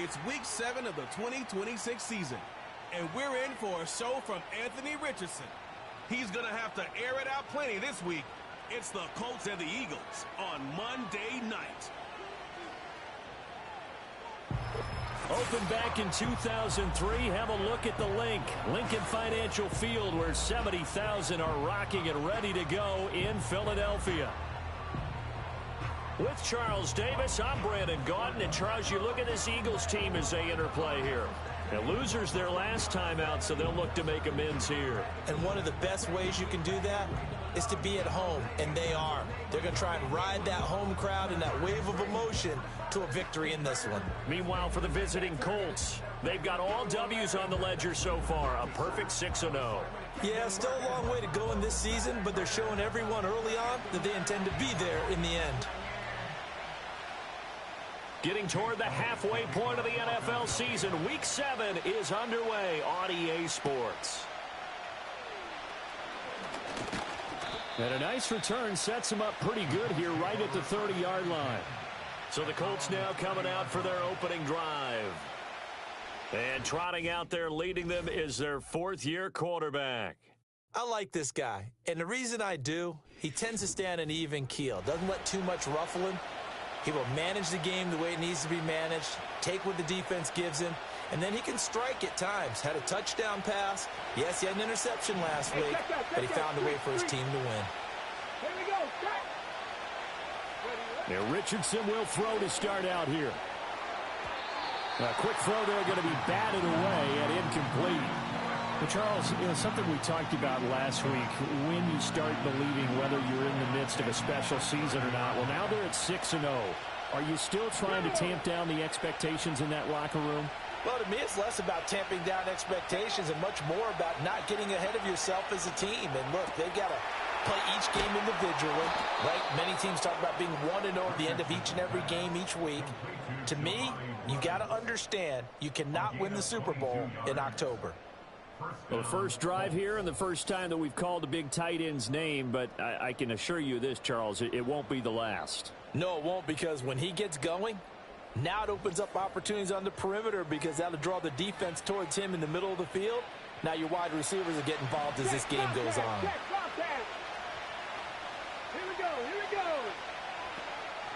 It's week 7 of the 2026 season, and we're in for a show from Anthony Richardson. He's going to have to air it out plenty this week. It's the Colts and the Eagles on Monday night. Opened back in 2003, have a look at the Lincoln Financial Field, where 70,000 are rocking and ready to go in Philadelphia. With Charles Davis, I'm Brandon Gaudin. And Charles, you look at this Eagles team as they interplay here. Now, losers their last time out, so they'll look to make amends here. And one of the best ways you can do that is to be at home, and they are. They're going to try and ride that home crowd and that wave of emotion to a victory in this one. Meanwhile, for the visiting Colts, they've got all W's on the ledger so far, a perfect 6-0. Yeah, still a long way to go in this season, but they're showing everyone early on that they intend to be there in the end. Getting toward the halfway point of the NFL season, Week 7 is underway on EA Sports. And a nice return sets them up pretty good here right at the 30-yard line. So the Colts now coming out for their opening drive. And trotting out there leading them is their fourth-year quarterback. I like this guy, and the reason I do, he tends to stay on an even keel, doesn't let too much ruffle him. He will manage the game the way it needs to be managed, take what the defense gives him, and then he can strike at times. Had a touchdown pass. Yes, he had an interception last week, but he found a way for his team to win. Here we go. Now Richardson will throw to start out here. A quick throw there, going to be batted away and incomplete. Well, Charles, something we talked about last week, when you start believing whether you're in the midst of a special season or not. Well, now they're at 6-0. Are you still trying to tamp down the expectations in that locker room? Well, to me, it's less about tamping down expectations and much more about not getting ahead of yourself as a team. And look, they've got to play each game individually, right? Many teams talk about being 1-0 at the end of each and every game each week. To me, you got to understand you cannot win the Super Bowl in October. Well, the first drive here and the first time that we've called the big tight end's name, but I can assure you this, Charles, it won't be the last. No, it won't, because when he gets going, now it opens up opportunities on the perimeter because that'll draw the defense towards him in the middle of the field. Now your wide receivers are getting involved as this game goes on. Here we go.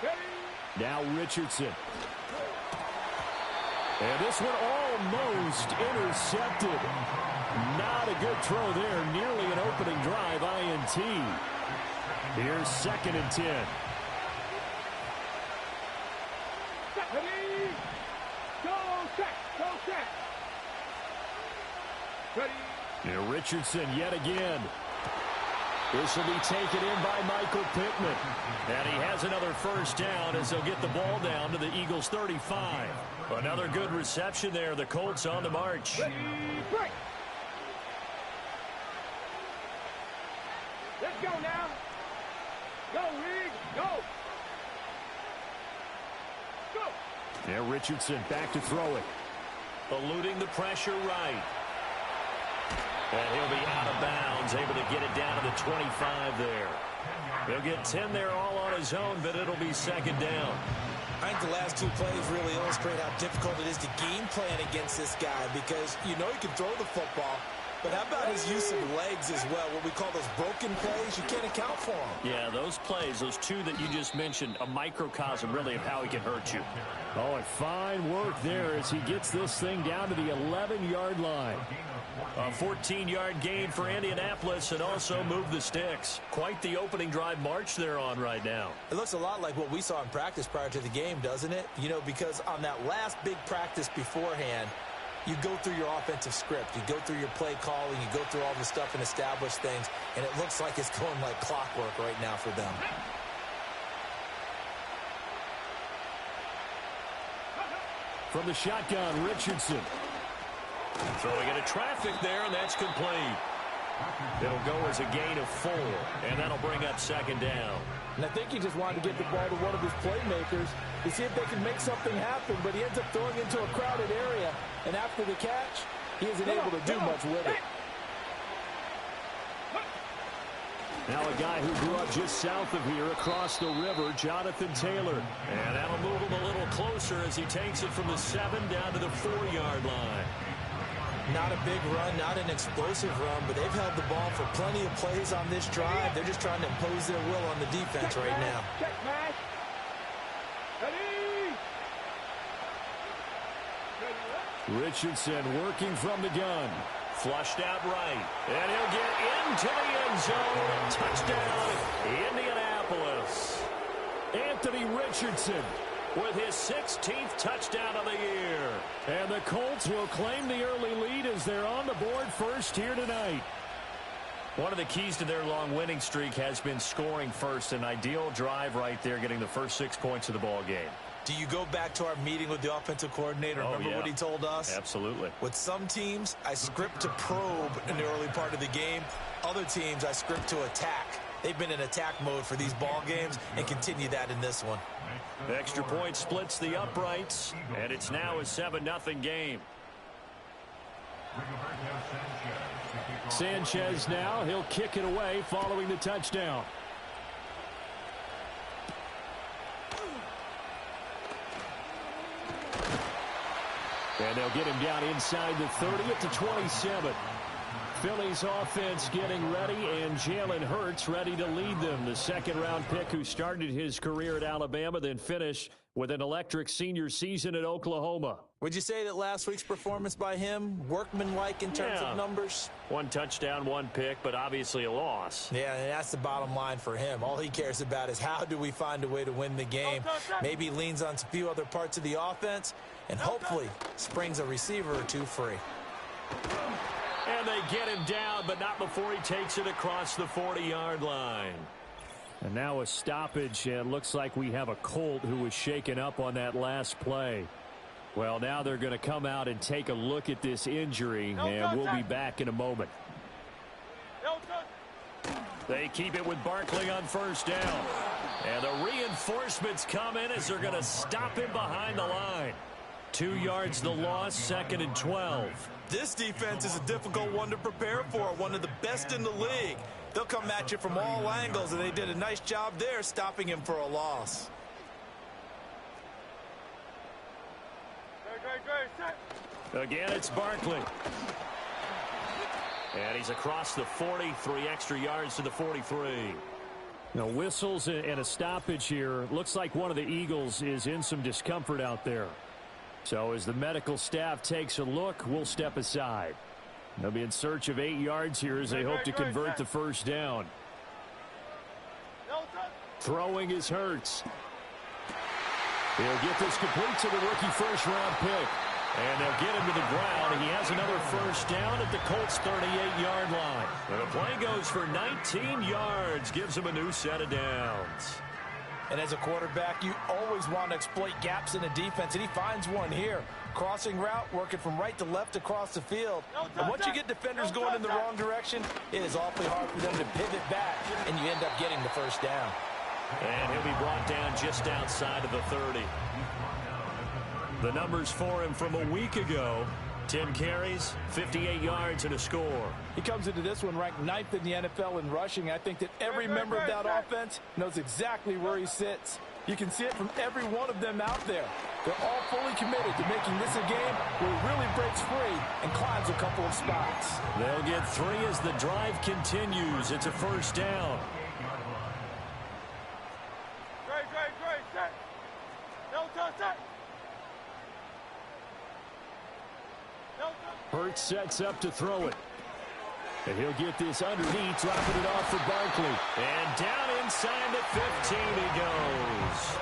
Ready? Now Richardson. And this one almost intercepted. Not a good throw there. Nearly an opening drive INT. Here's 2nd and 10. Ready? Go set. Ready? Now Richardson yet again. This will be taken in by Michael Pittman. And he has another first down as they'll get the ball down to the Eagles' 35. Another good reception there. The Colts on the march. Ready, break. Let's go now. Go, Reed. Go. Now Richardson back to throw it. Eluding the pressure right. And he'll be out of bounds, able to get it down to the 25 there. He'll get 10 there all on his own, but it'll be 2nd down. I think the last 2 plays really illustrate how difficult it is to game plan against this guy because you know he can throw the football, but how about his use of legs as well? What we call those broken plays, you can't account for them. Yeah, those plays, those 2 that you just mentioned, a microcosm really of how he can hurt you. Oh, and fine work there as he gets this thing down to the 11-yard line. A 14-yard gain for Indianapolis and also move the sticks. Quite the opening drive march they're on right now. It looks a lot like what we saw in practice prior to the game, doesn't it? You know, because on that last big practice beforehand, you go through your offensive script. You go through your play calling. You go through all the stuff and establish things. And it looks like it's going like clockwork right now for them. From the shotgun, Richardson. Throwing into traffic there, and that's complete. It'll go as a gain of 4, and that'll bring up 2nd down. And I think he just wanted to get the ball to one of his playmakers to see if they can make something happen, but he ends up throwing into a crowded area, and after the catch, he isn't able to do much with it. Now a guy who grew up just south of here across the river, Jonathan Taylor. And that'll move him a little closer as he takes it from the 7 down to the 4-yard line. Not a big run, not an explosive run, but they've held the ball for plenty of plays on this drive. They're just trying to impose their will on the defense right now. Check pass. Ready? Richardson working from the gun. Flushed out right. And he'll get into the end zone. Touchdown, Indianapolis. Anthony Richardson with his 16th touchdown of the year. And the Colts will claim the early lead as they're on the board first here tonight. One of the keys to their long winning streak has been scoring first. An ideal drive right there, getting the first 6 points of the ball game. Do you go back to our meeting with the offensive coordinator? Remember what he told us? Absolutely. With some teams, I script to probe in the early part of the game. Other teams, I script to attack. They've been in attack mode for these ball games and continue that in this one. Extra point splits the uprights, and it's now a 7-0 game. Sanchez now, he'll kick it away following the touchdown. And they'll get him down inside the 30 at the 27. Philly's offense getting ready, and Jalen Hurts ready to lead them. The second-round pick who started his career at Alabama, then finished with an electric senior season at Oklahoma. Would you say that last week's performance by him, workmanlike in terms of numbers? 1 touchdown, 1 pick, but obviously a loss. Yeah, and that's the bottom line for him. All he cares about is how do we find a way to win the game. Maybe leans on a few other parts of the offense, and hopefully springs a receiver or two free. And they get him down, but not before he takes it across the 40-yard line. And now a stoppage, and looks like we have a Colt who was shaken up on that last play. Well, now they're going to come out and take a look at this injury, and we'll be back in a moment. They keep it with Barkley on first down. And the reinforcements come in as they're going to stop him behind the line. 2 yards the loss, 2nd and 12. This defense is a difficult one to prepare for, one of the best in the league. They'll come at you from all angles, and they did a nice job there stopping him for a loss. Again, it's Barkley. And he's across the 40, 3 extra yards to the 43. Now, whistles and a stoppage here. Looks like one of the Eagles is in some discomfort out there. So as the medical staff takes a look, we'll step aside. They'll be in search of 8 yards here as they hope to convert the first down. Throwing is Hurts. He'll get this complete to the rookie first-round pick. And they'll get him to the ground. He has another first down at the Colts' 38-yard line. And the play goes for 19 yards, gives him a new set of downs. And as a quarterback, you always want to exploit gaps in the defense, and he finds one here. Crossing route, working from right to left across the field. And once you get defenders going in the wrong direction, it is awfully hard for them to pivot back, and you end up getting the first down. And he'll be brought down just outside of the 30. The numbers for him from a week ago: 10 carries, 58 yards, and a score. He comes into this one ranked 9th in the NFL in rushing. I think that every member of that offense knows exactly where he sits. You can see it from every one of them out there. They're all fully committed to making this a game where he really breaks free and climbs a couple of spots. They'll get 3 as the drive continues. It's a first down. Great, set. No touch. Hurts sets up to throw it. And he'll get this underneath, dropping it off for Barkley. And down inside the 15 he goes.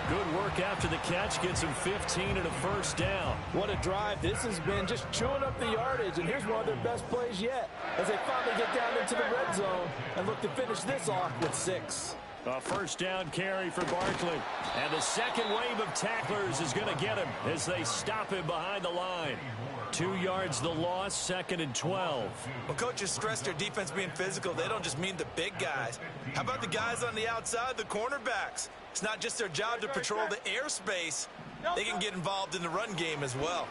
Good work after the catch, gets him 15 and a first down. What a drive. This has been just chewing up the yardage, and here's one of their best plays yet as they finally get down into the red zone and look to finish this off with 6. A first down carry for Barkley. And the second wave of tacklers is going to get him as they stop him behind the line. 2 yards the loss, 2nd and 12. When coaches stress their defense being physical, they don't just mean the big guys. How about the guys on the outside, the cornerbacks? It's not just their job to patrol the airspace. They can get involved in the run game as well.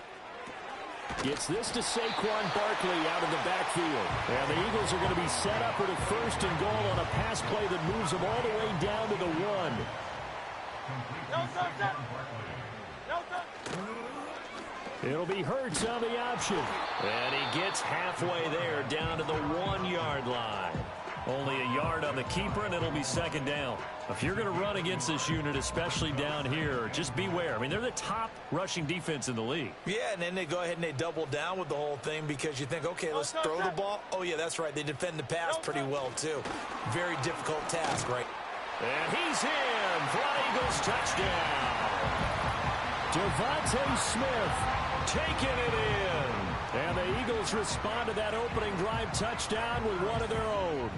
Gets this to Saquon Barkley out of the backfield. And the Eagles are going to be set up at a 1st and goal on a pass play that moves them all the way down to the 1. It'll be Hurts on the option. And he gets halfway there down to the 1-yard line. Only a yard on the keeper, and it'll be 2nd down. If you're going to run against this unit, especially down here, just beware. I mean, they're the top rushing defense in the league. Yeah, and then they go ahead and they double down with the whole thing because you think, okay, let's throw the ball. Oh, yeah, that's right. They defend the pass pretty well, too. Very difficult task, right? And he's in for an Eagles touchdown. Devontae Smith taking it in. And the Eagles respond to that opening drive touchdown with one of their own.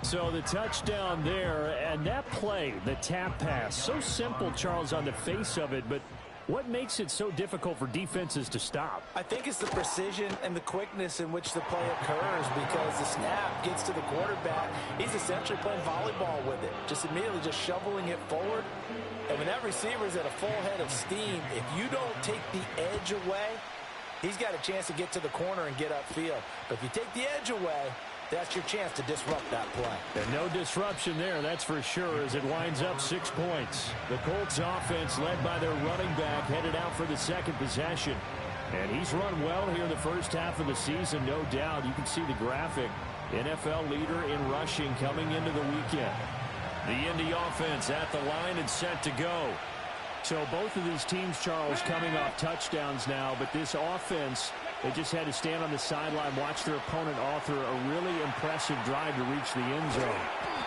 So the touchdown there, and that play, the tap pass, so simple, Charles, on the face of it, but what makes it so difficult for defenses to stop? I think it's the precision and the quickness in which the play occurs because the snap gets to the quarterback. He's essentially playing volleyball with it, just immediately just shoveling it forward. And when that receiver's at a full head of steam, if you don't take the edge away, he's got a chance to get to the corner and get upfield. But if you take the edge away, that's your chance to disrupt that play. And no disruption there, that's for sure, as it winds up 6 points. The Colts offense, led by their running back, headed out for the 2nd possession. And he's run well here in the first half of the season, no doubt. You can see the graphic. NFL leader in rushing coming into the weekend. The Indy offense at the line and set to go. So both of these teams, Charles, coming off touchdowns now, but this offense, they just had to stand on the sideline, watch their opponent author a really impressive drive to reach the end zone.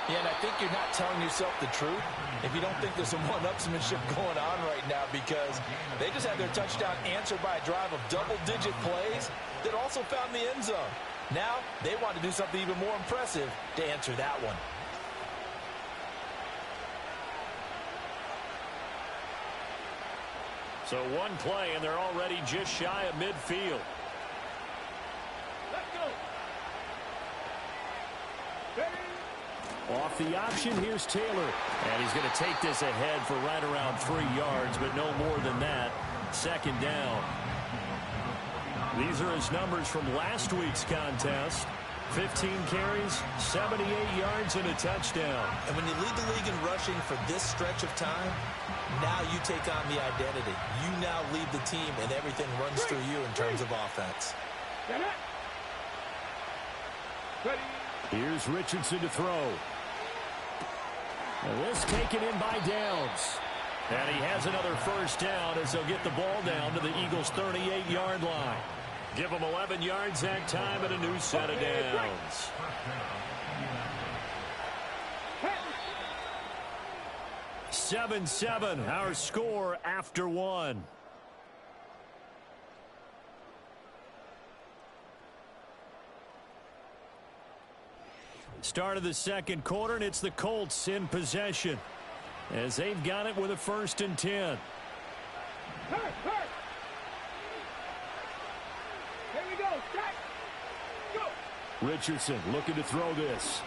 Yeah, and I think you're not telling yourself the truth if you don't think there's some one-upsmanship going on right now because they just had their touchdown answered by a drive of double-digit plays that also found the end zone. Now they want to do something even more impressive to answer that one. So one play, and they're already just shy of midfield. Let's go. Off the option, here's Taylor. And he's going to take this ahead for right around 3 yards, but no more than that. 2nd down. These are his numbers from last week's contest. 15 carries, 78 yards, and a touchdown. And when you lead the league in rushing for this stretch of time, now you take on the identity. You now lead the team, and everything runs through you in terms of offense. Here's Richardson to throw. And this taken in by Downs. And he has another 1st down as they'll get the ball down to the Eagles' 38-yard line. Give them 11 yards that time and a new set of downs. Seven, our score after 1. Start of the 2nd quarter, and it's the Colts in possession as they've got it with a 1st and 10. Here we go. Strike. Go. Richardson looking to throw this.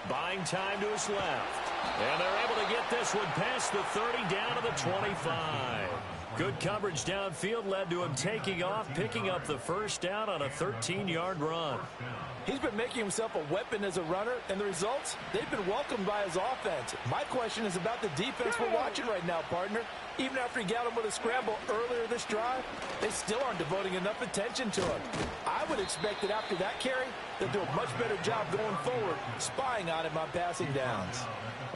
Buying time to his left. And they're able to get this one past the 30 down to the 25. Good coverage downfield led to him taking off, picking up the 1st down on a 13-yard run. He's been making himself a weapon as a runner, and the results, they've been welcomed by his offense. My question is about the defense we're watching right now, partner. Even after he got him with a scramble earlier this drive, they still aren't devoting enough attention to him. I would expect that after that carry, they'll do a much better job going forward, spying on him on passing downs.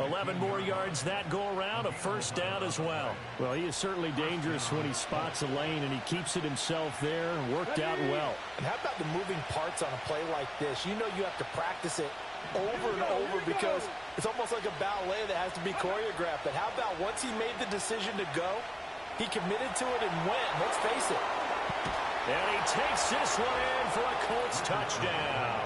11 more yards that go around, a 1st down as well. Well, he is certainly dangerous when he spots a lane, and he keeps it himself there and worked out well. And how about the moving parts on a play like this? You know you have to practice it over and over because it's almost like a ballet that has to be choreographed. But how about once he made the decision to go, he committed to it and went. Let's face it. And he takes this one in for a Colts touchdown.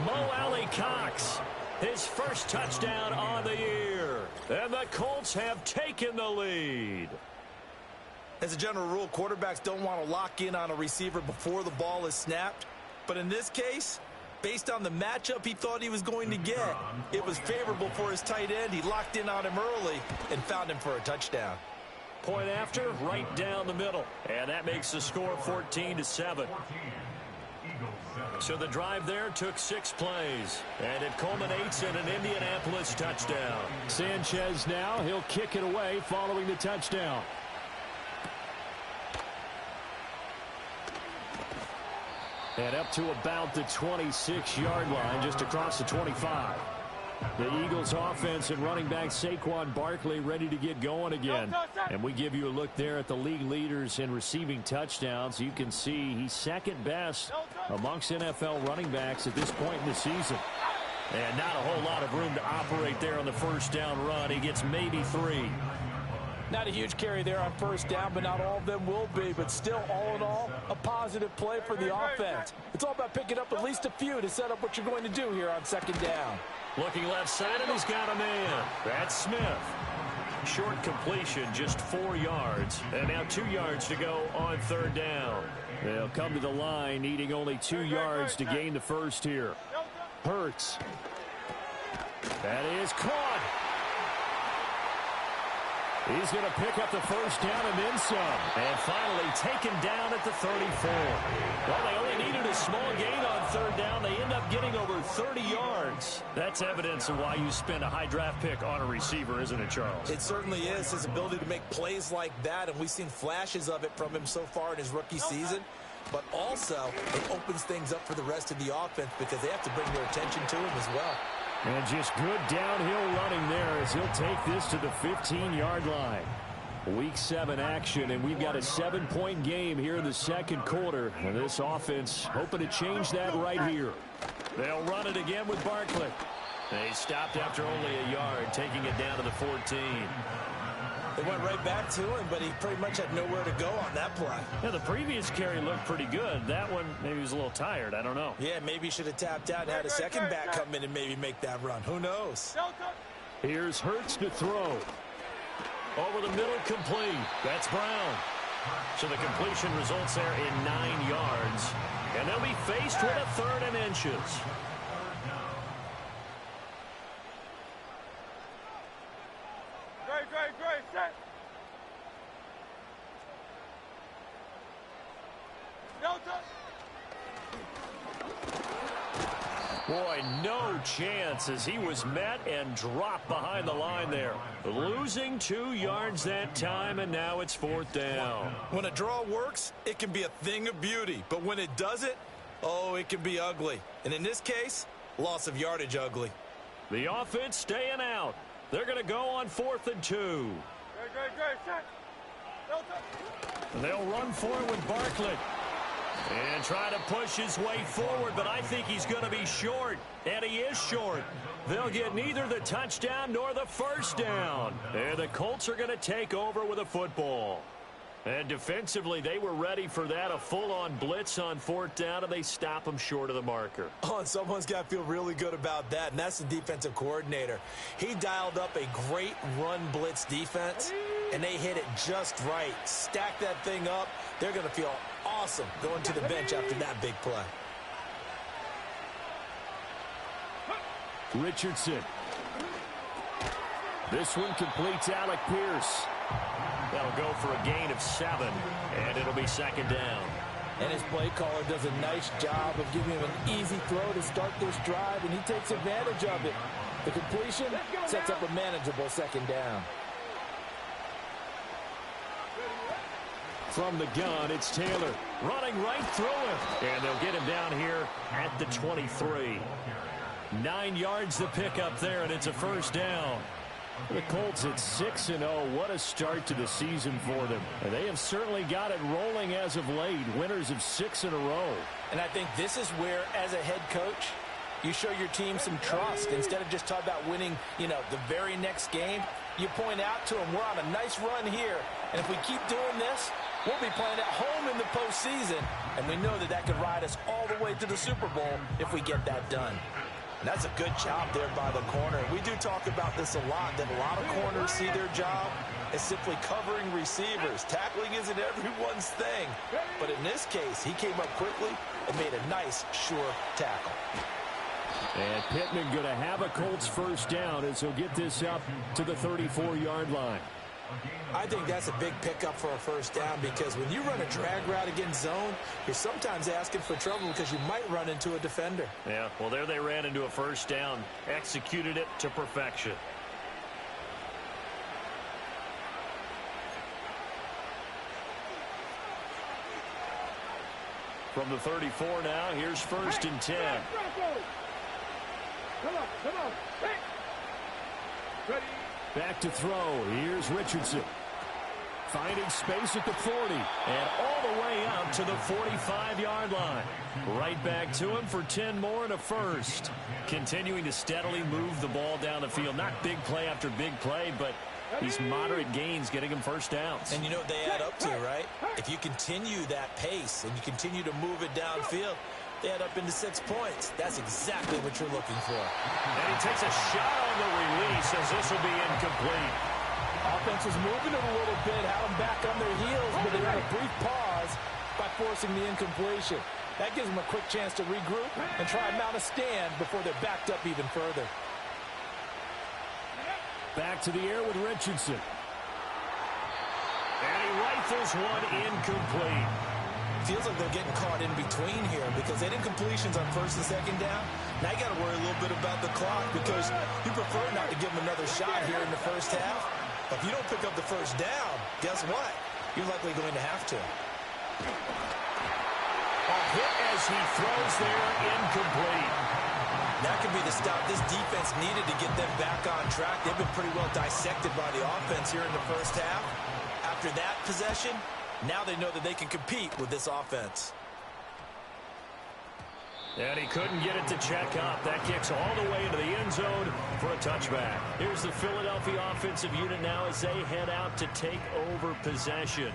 Mo Alley-Cox, his 1st touchdown on the year. And the Colts have taken the lead. As a general rule, quarterbacks don't want to lock in on a receiver before the ball is snapped. But in this case, based on the matchup he thought he was going to get, it was favorable for his tight end. He locked in on him early and found him for a touchdown. Point after, right down the middle. And that makes the score 14-7. So the drive there took 6 plays. And it culminates in an Indianapolis touchdown. Sanchez now, he'll kick it away following the touchdown. And up to about the 26-yard line, just across the 25. The Eagles offense and running back Saquon Barkley ready to get going again. And we give you a look there at the league leaders in receiving touchdowns. You can see he's second best amongst NFL running backs at this point in the season. And not a whole lot of room to operate there on the first down run. He gets maybe 3. Not a huge carry there on first down, but not all of them will be. But still, all in all, a positive play for the offense. It's all about picking up at least a few to set up what you're going to do here on second down. Looking left side, and he's got a man. That's Smith. Short completion, just 4 yards. And now 2 yards to go on third down. They'll come to the line, needing only 2 yards to gain the first here. Hurts. That is caught. He's going to pick up the first down and then some. And finally taken down at the 34. Well, they only needed a small gain on third down. They end up getting over 30 yards. That's evidence of why you spend a high draft pick on a receiver, isn't it, Charles? It certainly is. His ability to make plays like that, and we've seen flashes of it from him so far in his rookie season. But also, it opens things up for the rest of the offense because they have to bring their attention to him as well. And just good downhill running there as he'll take this to the 15-yard line. Week 7 action, and we've got a 7-point game here in the second quarter. And this offense hoping to change that right here. They'll run it again with Barkley. They stopped after only a yard, taking it down to the 14. They went right back to him, but he pretty much had nowhere to go on that play. Yeah, the previous carry looked pretty good. That one, maybe he was a little tired. I don't know. Yeah, maybe he should have tapped out and had a second back come in and maybe make that run. Who knows? Here's Hurts to throw. Over the middle, complete. That's Brown. So the completion results there in 9 yards. And they'll be faced with a 3rd and inches. Set. Delta. Boy, no chance as he was met and dropped behind the line there. Losing 2 yards that time, and now it's 4th down. When a draw works, it can be a thing of beauty. But when it doesn't, oh, it can be ugly. And in this case, loss of yardage ugly. The offense staying out. They're going to go on 4th and 2. Great. Set. Delta. They'll run for it with Barkley. And try to push his way forward, but I think he's going to be short. And he is short. They'll get neither the touchdown nor the first down. And the Colts are going to take over with a football. And defensively, they were ready for that, a full-on blitz on 4th down, and they stop them short of the marker. Oh, and someone's got to feel really good about that, and that's the defensive coordinator. He dialed up a great run blitz defense, and they hit it just right. Stack that thing up. They're going to feel awesome going to the bench after that big play. Richardson. This one completes Alec Pierce. That'll go for a gain of 7, and it'll be 2nd down. And his play caller does a nice job of giving him an easy throw to start this drive, and he takes advantage of it. The completion sets up a manageable 2nd down. From the gun, it's Taylor. Running right through him. And they'll get him down here at the 23. 9 yards to pick up there, and it's a 1st down. The Colts at 6-0. What a start to the season for them. They have certainly got it rolling as of late. Winners of 6 in a row. And I think this is where, as a head coach, you show your team some trust. Instead of just talking about winning, the very next game, you point out to them, we're on a nice run here. And if we keep doing this, we'll be playing at home in the postseason. And we know that could ride us all the way to the Super Bowl if we get that done. And that's a good job there by the corner. We do talk about this a lot, that a lot of corners see their job as simply covering receivers. Tackling isn't everyone's thing. But in this case, he came up quickly and made a nice, sure tackle. And Pittman going to have a Colts 1st down as he'll get this up to the 34-yard line. I think that's a big pickup for a first down because when you run a drag route against zone, you're sometimes asking for trouble because you might run into a defender. Yeah, well, there they ran into a first down, executed it to perfection. From the 34 now, here's 1st and 10. Come on. Hey. Ready. Back to throw. Here's Richardson. Finding space at the 40. And all the way out to the 45-yard line. Right back to him for 10 more and a first. Continuing to steadily move the ball down the field. Not big play after big play, but these moderate gains getting him first downs. And you know what they add up to, right? If you continue that pace and you continue to move it downfield, they add up into 6 points. That's exactly what you're looking for. And he takes a shot on the release as this will be incomplete. Offense was moving it a little bit, had them back on their heels, but they had a brief pause by forcing the incompletion. That gives them a quick chance to regroup and try and mount a stand before they're backed up even further. Back to the air with Richardson. And he rifles one incomplete. Feels like they're getting caught in between here because they did completions on 1st and 2nd down. Now you got to worry a little bit about the clock because you prefer not to give them another shot here in the first half. But if you don't pick up the first down, guess what? You're likely going to have to. A hit as he throws there, incomplete. That could be the stop this defense needed to get them back on track. They've been pretty well dissected by the offense here in the first half. After that possession, now they know that they can compete with this offense. And he couldn't get it to check up. That kicks all the way into the end zone for a touchback. Here's the Philadelphia offensive unit now as they head out to take over possession.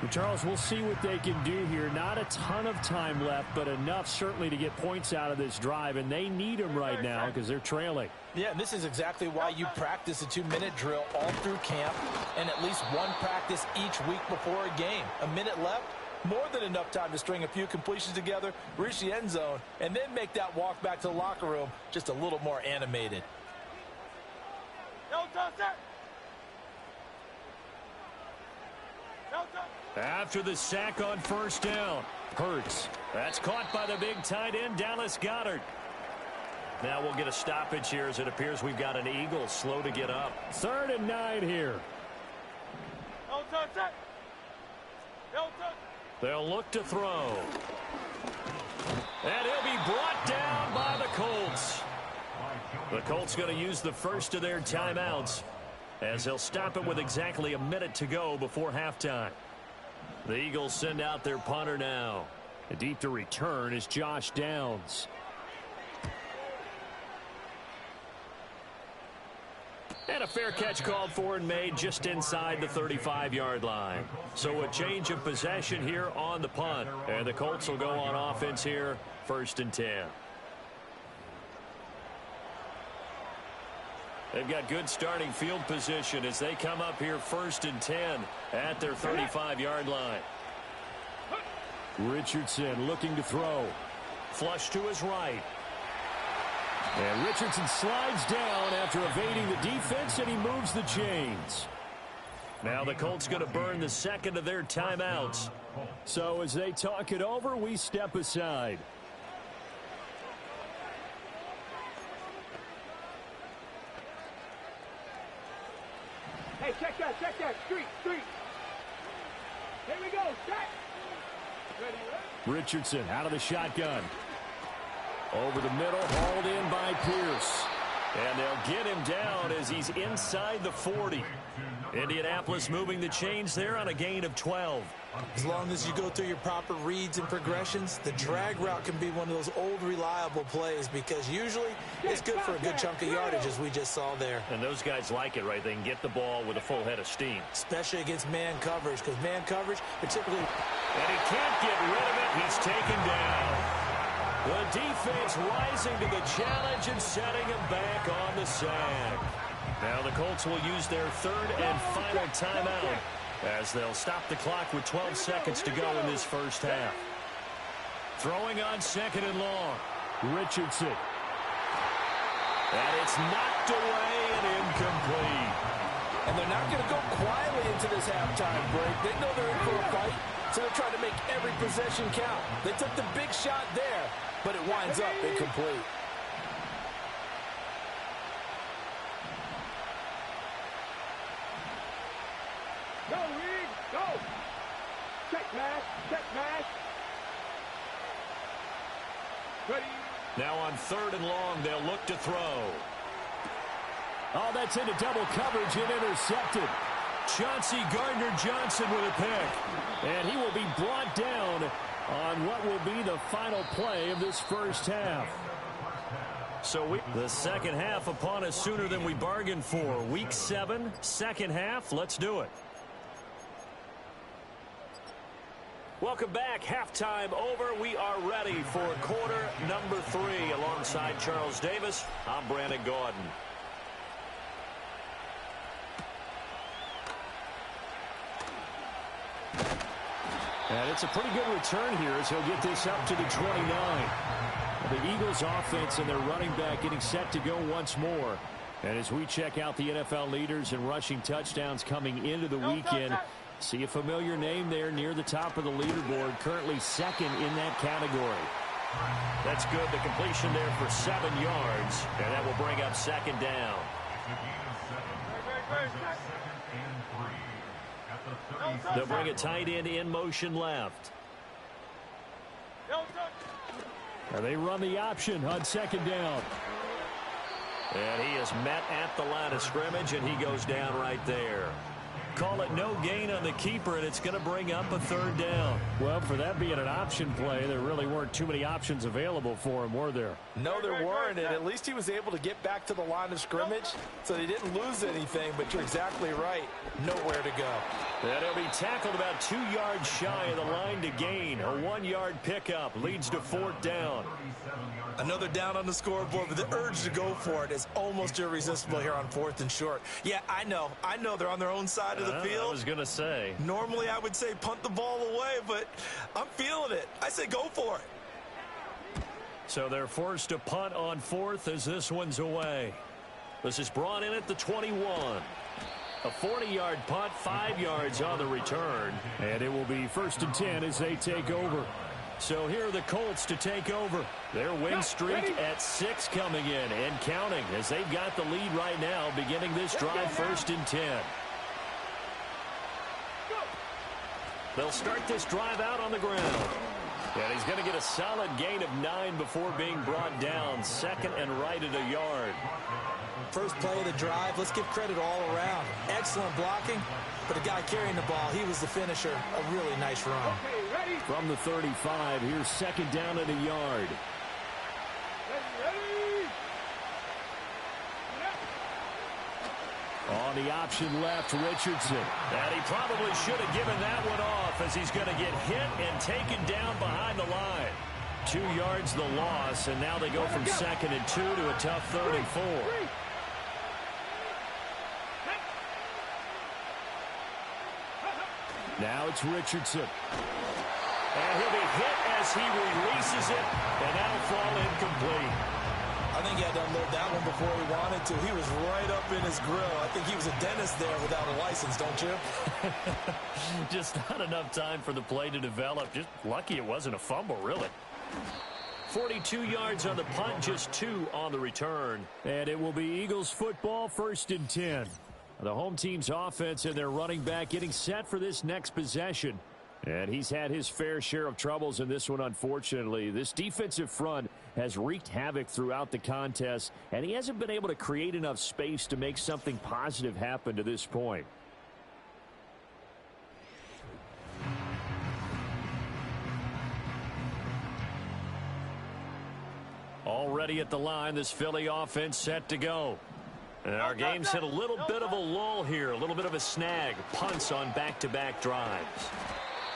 Charles, we'll see what they can do here. Not a ton of time left, but enough certainly to get points out of this drive, and they need them right now because they're trailing. Yeah, and this is exactly why you practice a 2-minute drill all through camp and at least one practice each week before a game. A minute left, more than enough time to string a few completions together, reach the end zone, and then make that walk back to the locker room just a little more animated. After the sack on 1st down, Hurts. That's caught by the big tight end, Dallas Goedert. Now we'll get a stoppage here as it appears we've got an Eagle slow to get up. 3rd and 9 here. They'll look to throw. And he'll be brought down by the Colts. The Colts going to use the first of their timeouts as they'll stop it with exactly a minute to go before halftime. The Eagles send out their punter now. And deep to return is Josh Downs. And a fair catch called for and made just inside the 35-yard line. So a change of possession here on the punt. And the Colts will go on offense here, 1st and 10. They've got good starting field position as they come up here 1st and 10 at their 35-yard line. Richardson looking to throw. Flush to his right. And Richardson slides down after evading the defense, and he moves the chains. Now the Colts going to burn the second of their timeouts. So as they talk it over, we step aside. Hey, check that. Street. Here we go, check. Ready. Richardson out of the shotgun. Over the middle, hauled in by Pierce. And they'll get him down as he's inside the 40. Indianapolis moving the chains there on a gain of 12. As long as you go through your proper reads and progressions, the drag route can be one of those old reliable plays because usually it's good for a good chunk of yardage as we just saw there. And those guys like it, right? They can get the ball with a full head of steam. Especially against man coverage because man coverage, particularly... And he can't get rid of it. He's taken down. The defense rising to the challenge and setting him back on the sag. Now the Colts will use their 3rd and final timeout as they'll stop the clock with 12 seconds to go in this first half. Throwing on 2nd and long. Richardson. And it's knocked away and incomplete. And they're not going to go quietly into this halftime break. They know they're in for a fight, so they're trying to make every possession count. They took the big shot there, but it winds up incomplete. Go, Reed, go! Check mash, check mash. Ready? Now on 3rd and long, they'll look to throw. Oh, that's into double coverage and intercepted. Chauncey Gardner-Johnson with a pick. And he will be brought down on what will be the final play of this first half. So the second half upon us sooner than we bargained for. Week 7, second half. Let's do it. Welcome back. Halftime over. We are ready for quarter number 3. Alongside Charles Davis, I'm Brandon Gaudin. And it's a pretty good return here as he'll get this up to the 29. The Eagles offense and their running back getting set to go once more. And as we check out the NFL leaders in rushing touchdowns coming into the weekend, see a familiar name there near the top of the leaderboard, currently second in that category. That's good. The completion there for 7 yards, and that will bring up second down. They'll bring a tight end in motion left. And they run the option on second down. And he is met at the line of scrimmage, and he goes down right there. Call it no gain on the keeper, and it's going to bring up a 3rd down. Well, for that being an option play, there really weren't too many options available for him, were there? No, there weren't, and at least he was able to get back to the line of scrimmage, so he didn't lose anything, but you're exactly right. Nowhere to go. And he'll be tackled about 2 yards shy of the line to gain. A 1-yard pickup leads to 4th down. Another down on the scoreboard, but the urge to go for it is almost irresistible here on 4th and short. Yeah, I know they're on their own side of the field. I was going to say. Normally I would say punt the ball away, but I'm feeling it. I say go for it. So they're forced to punt on 4th as this one's away. This is brought in at the 21. A 40-yard punt, 5 yards on the return. And it will be 1st and 10 as they take over. So here are the Colts to take over. Their win streak at 6 coming in and counting as they've got the lead right now beginning this drive 1st and 10. They'll start this drive out on the ground. And he's going to get a solid gain of 9 before being brought down. 2nd and right at a yard. First play of the drive, let's give credit all around. Excellent blocking, but the guy carrying the ball, he was the finisher. A really nice run. From the 35, here's 2nd down at a yard. On the option left, Richardson. And he probably should have given that one off as he's going to get hit and taken down behind the line. 2 yards the loss, and now they go from 2nd and 2 to a tough 3rd and 4. Now it's Richardson. And he'll be hit as he releases it, and that'll fall incomplete. I think he had to unload that one before he wanted to. He was right up in his grill. I think he was a dentist there without a license, don't you? Just not enough time for the play to develop. Just lucky it wasn't a fumble, really. 42 yards on the punt, just 2 on the return. And it will be Eagles football, 1st and 10. The home team's offense and their running back getting set for this next possession. And he's had his fair share of troubles in this one, unfortunately. This defensive front has wreaked havoc throughout the contest, and he hasn't been able to create enough space to make something positive happen to this point. Already at the line, this Philly offense set to go. And our game's hit a little bit of a lull here, a little bit of a snag. Punts on back-to-back drives.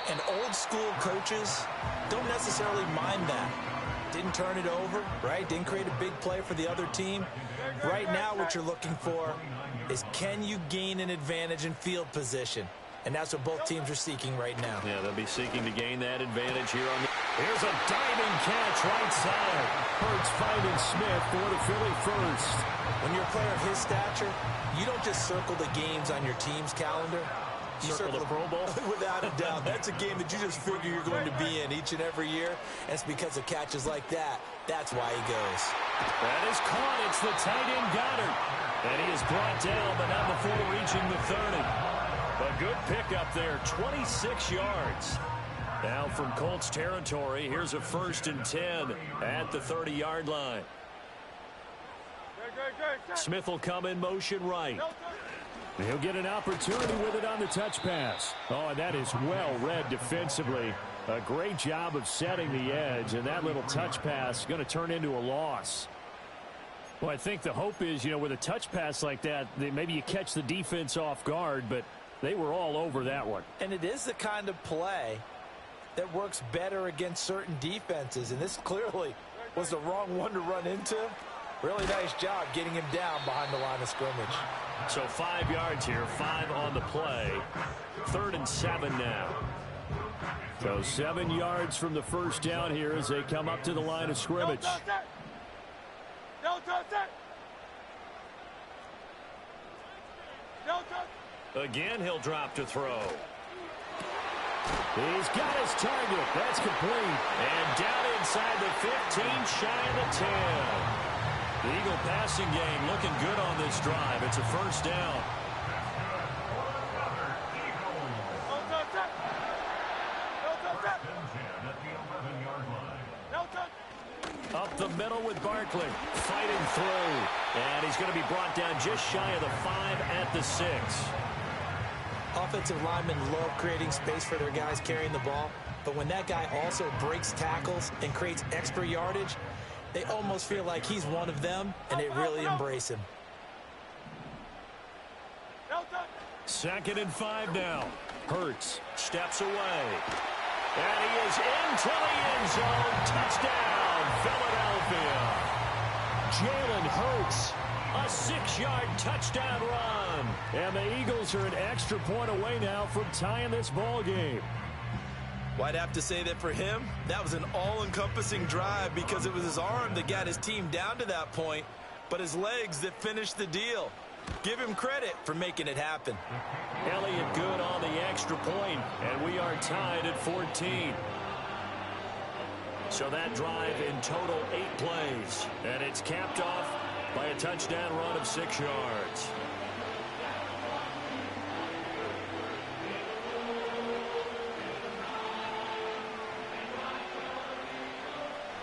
And old-school coaches don't necessarily mind that. Didn't turn it over, right? Didn't create a big play for the other team. Right now what you're looking for is, can you gain an advantage in field position? And that's what both teams are seeking right now. Yeah, they'll be seeking to gain that advantage here on the... Here's a diving catch right side. Hurts finding Smith for the Philly first. When you're a player of his stature, you don't just circle the games on your team's calendar. You circle the Pro Bowl? Without a doubt. That's a game that you just figure you're going to be in each and every year. And it's because of catches like that. That's why he goes. That is caught. It's the tight end Goddard. And he is brought down, but not before reaching the 30. A good pickup there, 26 yards. Now from Colts territory, here's a 1st and 10 at the 30-yard line. Smith will come in motion right. He'll get an opportunity with it on the touch pass. Oh, and that is well read defensively. A great job of setting the edge, and that little touch pass is going to turn into a loss. Well, I think the hope is, with a touch pass like that, maybe you catch the defense off guard, but they were all over that one. And it is the kind of play that works better against certain defenses, and this clearly was the wrong one to run into. Really nice job getting him down behind the line of scrimmage. So 5 yards here, 5 on the play. 3rd and 7 now. So 7 yards from the first down here as they come up to the line of scrimmage. Again, he'll drop to throw. He's got his target. That's complete. And down inside the 15, shy of the 10. The Eagle passing game looking good on this drive. It's a 1st down. Up the middle with Barkley. Fighting through. And he's going to be brought down just shy of the 5 at the 6. Offensive linemen love creating space for their guys carrying the ball. But when that guy also breaks tackles and creates extra yardage, they almost feel like he's one of them, and they really embrace him. 2nd and 5 now. Hurts steps away. And he is into the end zone. Touchdown, Philadelphia. Jalen Hurts. A 6-yard touchdown run. And the Eagles are an extra point away now from tying this ball game. Well, I'd have to say that for him, that was an all-encompassing drive because it was his arm that got his team down to that point, but his legs that finished the deal. Give him credit for making it happen. Elliott good on the extra point, and we are tied at 14. So that drive in total 8 plays, and it's capped off by a touchdown run of 6 yards.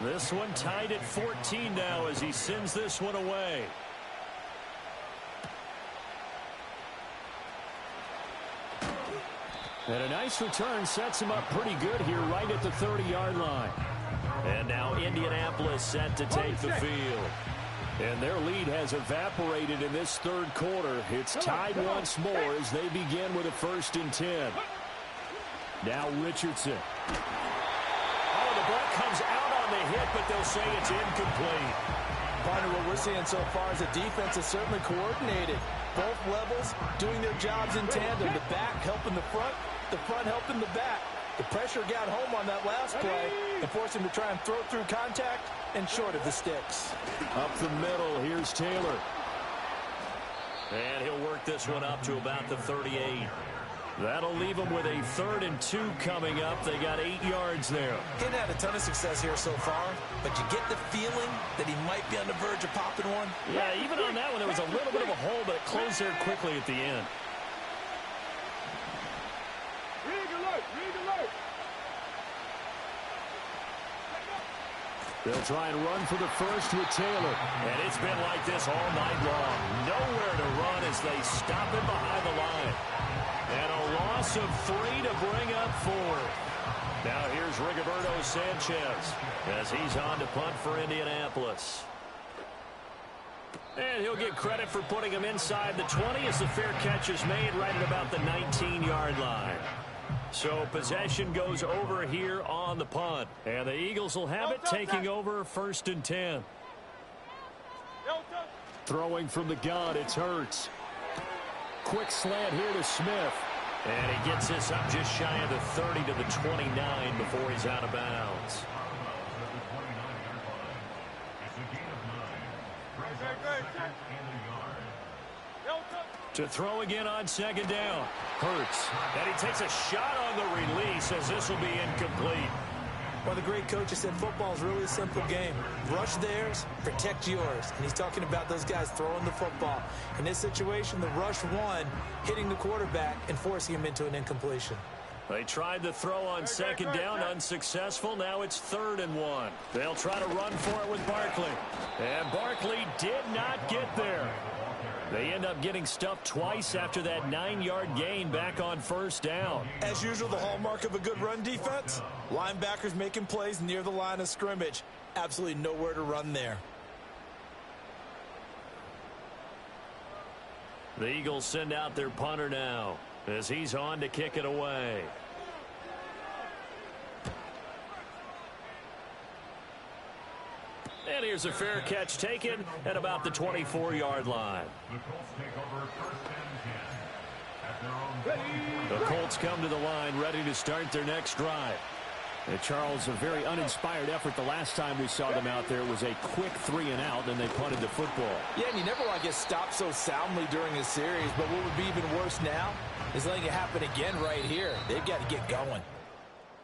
This one tied at 14 now as he sends this one away. And a nice return sets him up pretty good here right at the 30-yard line. And now Indianapolis set to take the field. And their lead has evaporated in this 3rd quarter. It's tied once more as they begin with a 1st and 10. Now Richardson. Oh, the ball comes out on the hit, but they'll say it's incomplete. Partner, what we're seeing so far is the defense is certainly coordinated. Both levels doing their jobs in tandem. The back helping the front helping the back. The pressure got home on that last play and forced him to try and throw through contact and short of the sticks. Up the middle, here's Taylor. And he'll work this one up to about the 38. That'll leave them with a 3rd and 2 coming up. They got 8 yards there. He hadn't had a ton of success here so far, but you get the feeling that he might be on the verge of popping one. Yeah, even on that one, there was a little bit of a hole, but it closed there quickly at the end. They'll try and run for the first with Taylor. And it's been like this all night long. Nowhere to run as they stop him behind the line. And a loss of 3 to bring up 4. Now here's Rigoberto Sanchez as he's on to punt for Indianapolis. And he'll get credit for putting him inside the 20 as the fair catch is made right at about the 19-yard line. So possession goes over here on the punt. And the Eagles will have it, taking over 1st and 10. Throwing from the gun, it's Hurts. Quick slant here to Smith. And he gets this up just shy of the 30 to the 29 before he's out of bounds. To throw again on second down. Hurts. And he takes a shot on the release as this will be incomplete. Well, the great coach has said football is really a simple game. Rush theirs, protect yours. And he's talking about those guys throwing the football. In this situation, the rush one, hitting the quarterback and forcing him into an incompletion. They tried the throw on second down, unsuccessful. Now it's 3rd and 1. They'll try to run for it with Barkley. And Barkley did not get there. They end up getting stuffed twice after that 9-yard gain back on 1st down. As usual, the hallmark of a good run defense, linebackers making plays near the line of scrimmage. Absolutely nowhere to run there. The Eagles send out their punter now as he's on to kick it away. And here's a fair catch taken at about the 24-yard line. The Colts come to the line ready to start their next drive. Charles, a very uninspired effort the last time we saw them out there. It was a quick 3-and-out, and they punted the football. Yeah, and you never want to get stopped so soundly during a series, but what would be even worse now is letting it happen again right here. They've got to get going.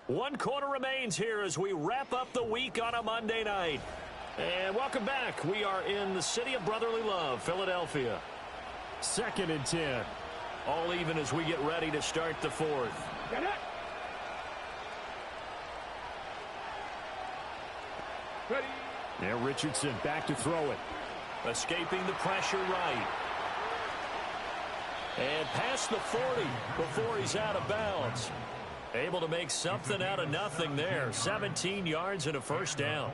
1 quarter remains here as we wrap up the week on a Monday night. And welcome back. We are in the city of brotherly love, Philadelphia. 2nd and 10. All even as we get ready to start the 4th. Now Richardson back to throw it. Escaping the pressure right. And past the 40 before he's out of bounds. Able to make something out of nothing there. 17 yards and a 1st down.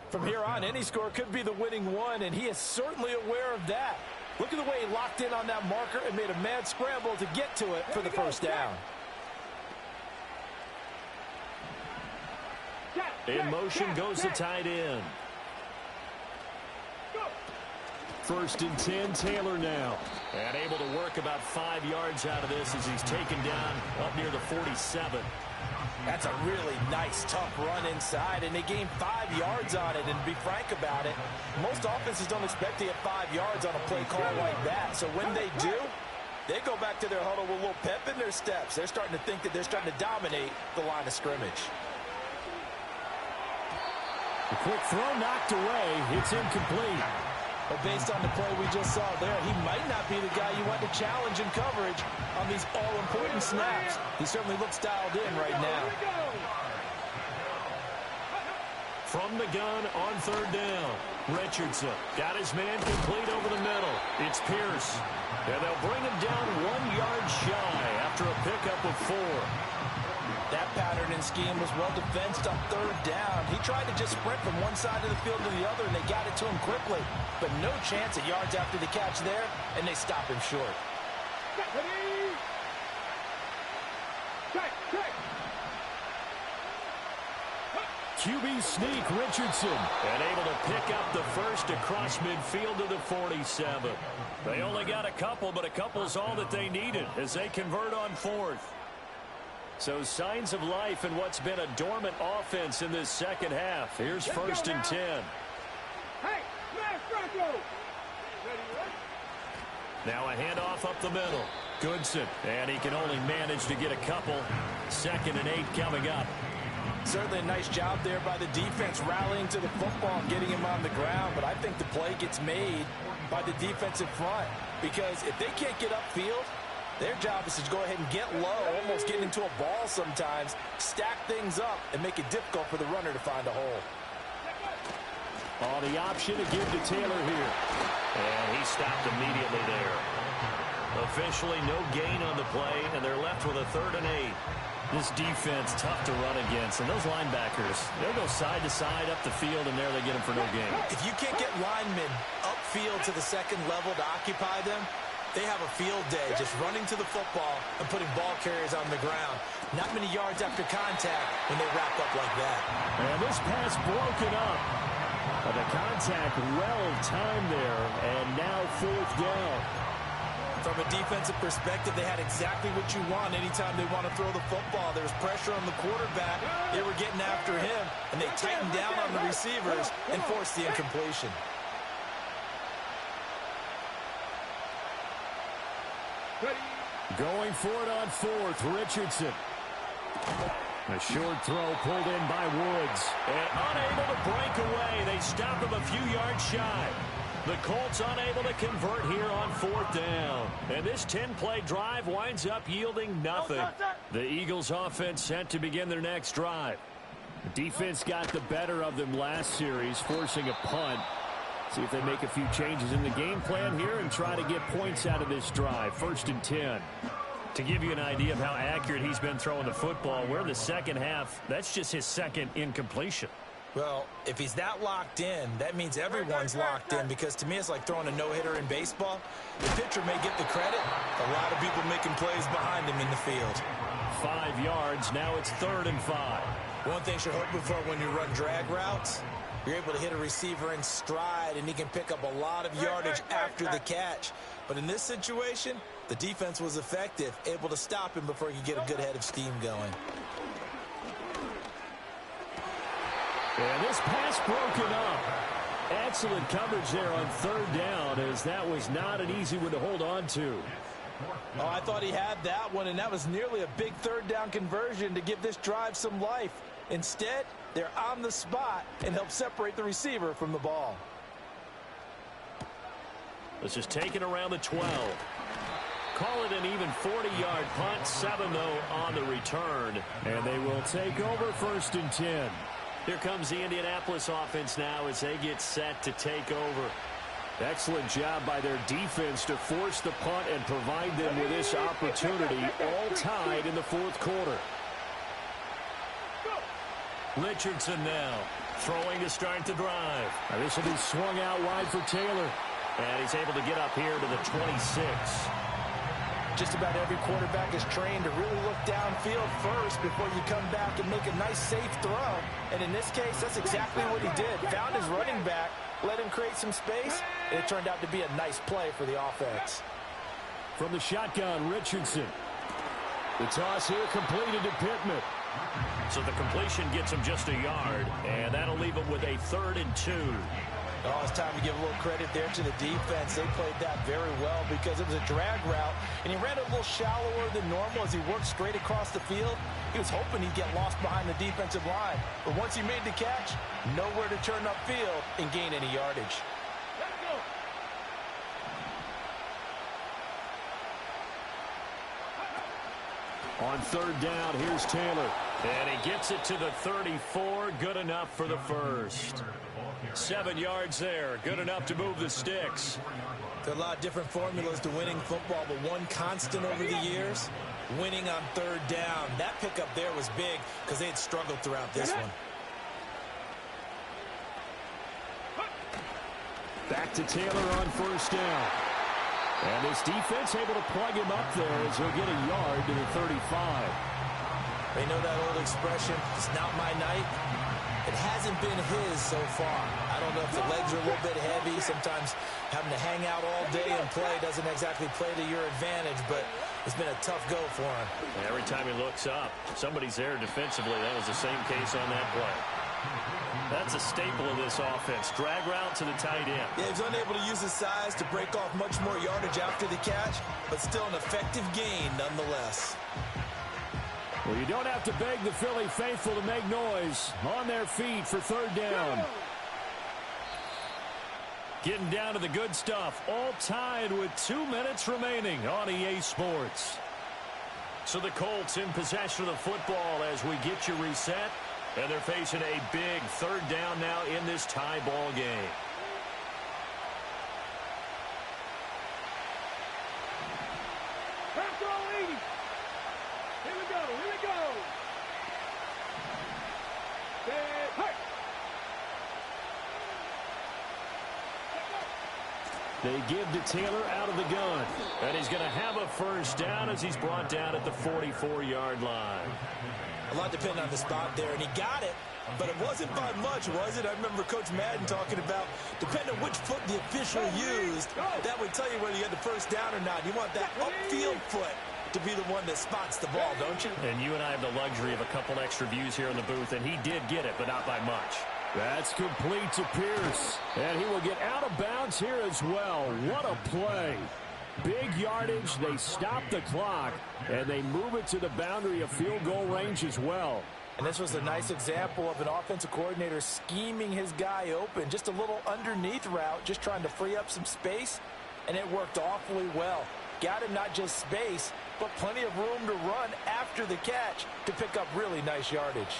From here on, any score could be the winning one, and he is certainly aware of that. Look at the way he locked in on that marker and made a mad scramble to get to it for the 1st down. In motion goes the tight end. 1st and 10, Taylor now. And able to work about 5 yards out of this as he's taken down up near the 47. That's a really nice, tough run inside, and they gained 5 yards on it. And to be frank about it, most offenses don't expect to get 5 yards on a play call like that. So when they do, they go back to their huddle with a little pep in their steps. They're starting to think that they're starting to dominate the line of scrimmage. The quick throw knocked away. It's incomplete. But based on the play we just saw there, he might not be the guy you want to challenge in coverage on these all-important snaps. He certainly looks dialed in right now. From the gun on 3rd down, Richardson got his man complete over the middle. It's Pierce. And they'll bring him down 1 yard shy after a pickup of 4. That pattern and scheme was well defensed on 3rd down. He tried to just sprint from one side of the field to the other, and they got it to him quickly. But no chance at yards after the catch there, and they stop him short. QB sneak, Richardson. And able to pick up the first across midfield to the 47. They only got a couple, but a couple's all that they needed as they convert on 4th. So signs of life in what's been a dormant offense in this second half. Here's 1st and 10. Now a handoff up the middle. Goodson. And he can only manage to get a couple. 2nd and 8 coming up. Certainly a nice job there by the defense rallying to the football and getting him on the ground. But I think the play gets made by the defensive front. Because if they can't get upfield, their job is to go ahead and get low, almost get into a ball sometimes, stack things up, and make it difficult for the runner to find a hole. Oh, the option to give to Taylor here. And he stopped immediately there. Officially no gain on the play, and they're left with a 3rd and 8. This defense tough to run against, and those linebackers, they'll go side to side up the field, and there they get them for no gain. If you can't get linemen upfield to the 2nd level to occupy them, they have a field day just running to the football and putting ball carriers on the ground. Not many yards after contact when they wrap up like that. And this pass broken up. But the contact well timed there, and now 4th down. From a defensive perspective, they had exactly what you want anytime they want to throw the football. There was pressure on the quarterback. They were getting after him, and they tightened down on the receivers and forced the incompletion. Going for it on fourth, Richardson. A short throw pulled in by Woods. And unable to break away. They stop him a few yards shy. The Colts unable to convert here on fourth down. And this 10-play drive winds up yielding nothing. The Eagles offense set to begin their next drive. The defense got the better of them last series, forcing a punt. See if they make a few changes in the game plan here and try to get points out of this drive. 1st and 10. To give you an idea of how accurate he's been throwing the football, we're in the second half. That's just his second incompletion. Well, if he's that locked in, that means everyone's locked in, because to me it's like throwing a no-hitter in baseball. The pitcher may get the credit. A lot of people making plays behind him in the field. 5 yards. Now it's 3rd and 5. One thing you're hoping for when you run drag routes, you're able to hit a receiver in stride, and he can pick up a lot of yardage after the catch. But in this situation, the defense was effective, able to stop him before he could get a good head of steam going. And this pass broken up. Excellent coverage there on 3rd down, as that was not an easy one to hold on to. Oh, I thought he had that one, and that was nearly a big 3rd down conversion to give this drive some life. Instead, they're on the spot and help separate the receiver from the ball. This is taken around the 12. Call it an even 40-yard punt. 7, though, on the return. And they will take over 1st and 10. Here comes the Indianapolis offense now as they get set to take over. Excellent job by their defense to force the punt and provide them with this opportunity, all tied in the 4th quarter. Richardson now throwing to start the drive. Now this will be swung out wide for Taylor. And he's able to get up here to the 26. Just about every quarterback is trained to really look downfield first before you come back and make a nice, safe throw. And in this case, that's exactly what he did. Found his running back, let him create some space, and it turned out to be a nice play for the offense. From the shotgun, Richardson. The toss here completed to Pittman. So the completion gets him just a yard, and that'll leave him with a 3rd and 2. Oh, it's time to give a little credit there to the defense. They played that very well because it was a drag route, and he ran a little shallower than normal as he worked straight across the field. He was hoping he'd get lost behind the defensive line, but once he made the catch, nowhere to turn upfield and gain any yardage. On 3rd down, here's Taylor. And he gets it to the 34. Good enough for the first. 7 yards there. Good enough to move the sticks. There are a lot of different formulas to winning football, but one constant over the years, winning on 3rd down. That pickup there was big because they had struggled throughout this one. Back to Taylor on 1st down. And this defense able to plug him up there as he'll get a yard to the 35. They know that old expression, it's not my night. It hasn't been his so far. I don't know if the legs are a little bit heavy. Sometimes having to hang out all day and play doesn't exactly play to your advantage, but it's been a tough go for him. Every time he looks up, somebody's there defensively. That was the same case on that play. That's a staple of this offense. Drag route to the tight end. Yeah, he's unable to use his size to break off much more yardage after the catch, but still an effective gain nonetheless. Well, you don't have to beg the Philly faithful to make noise. On their feet for 3rd down. Getting down to the good stuff. All tied with 2 minutes remaining on EA Sports. So the Colts in possession of the football as we get you reset. And they're facing a big 3rd down now in this tie ball game. They give to Taylor out of the gun. And he's going to have a first down as he's brought down at the 44-yard line. A lot depended on the spot there, and he got it. But it wasn't by much, was it? I remember Coach Madden talking about, depending on which foot the official used, that would tell you whether you had the first down or not. You want that upfield foot to be the one that spots the ball, don't you? And you and I have the luxury of a couple extra views here in the booth, and he did get it, but not by much. That's complete to Pierce. And he will get out of bounds here as well. What a play. Big yardage. They stop the clock, and they move it to the boundary of field goal range as well. And this was a nice example of an offensive coordinator scheming his guy open. Just a little underneath route, just trying to free up some space, and it worked awfully well. Got him not just space, but plenty of room to run after the catch to pick up really nice yardage.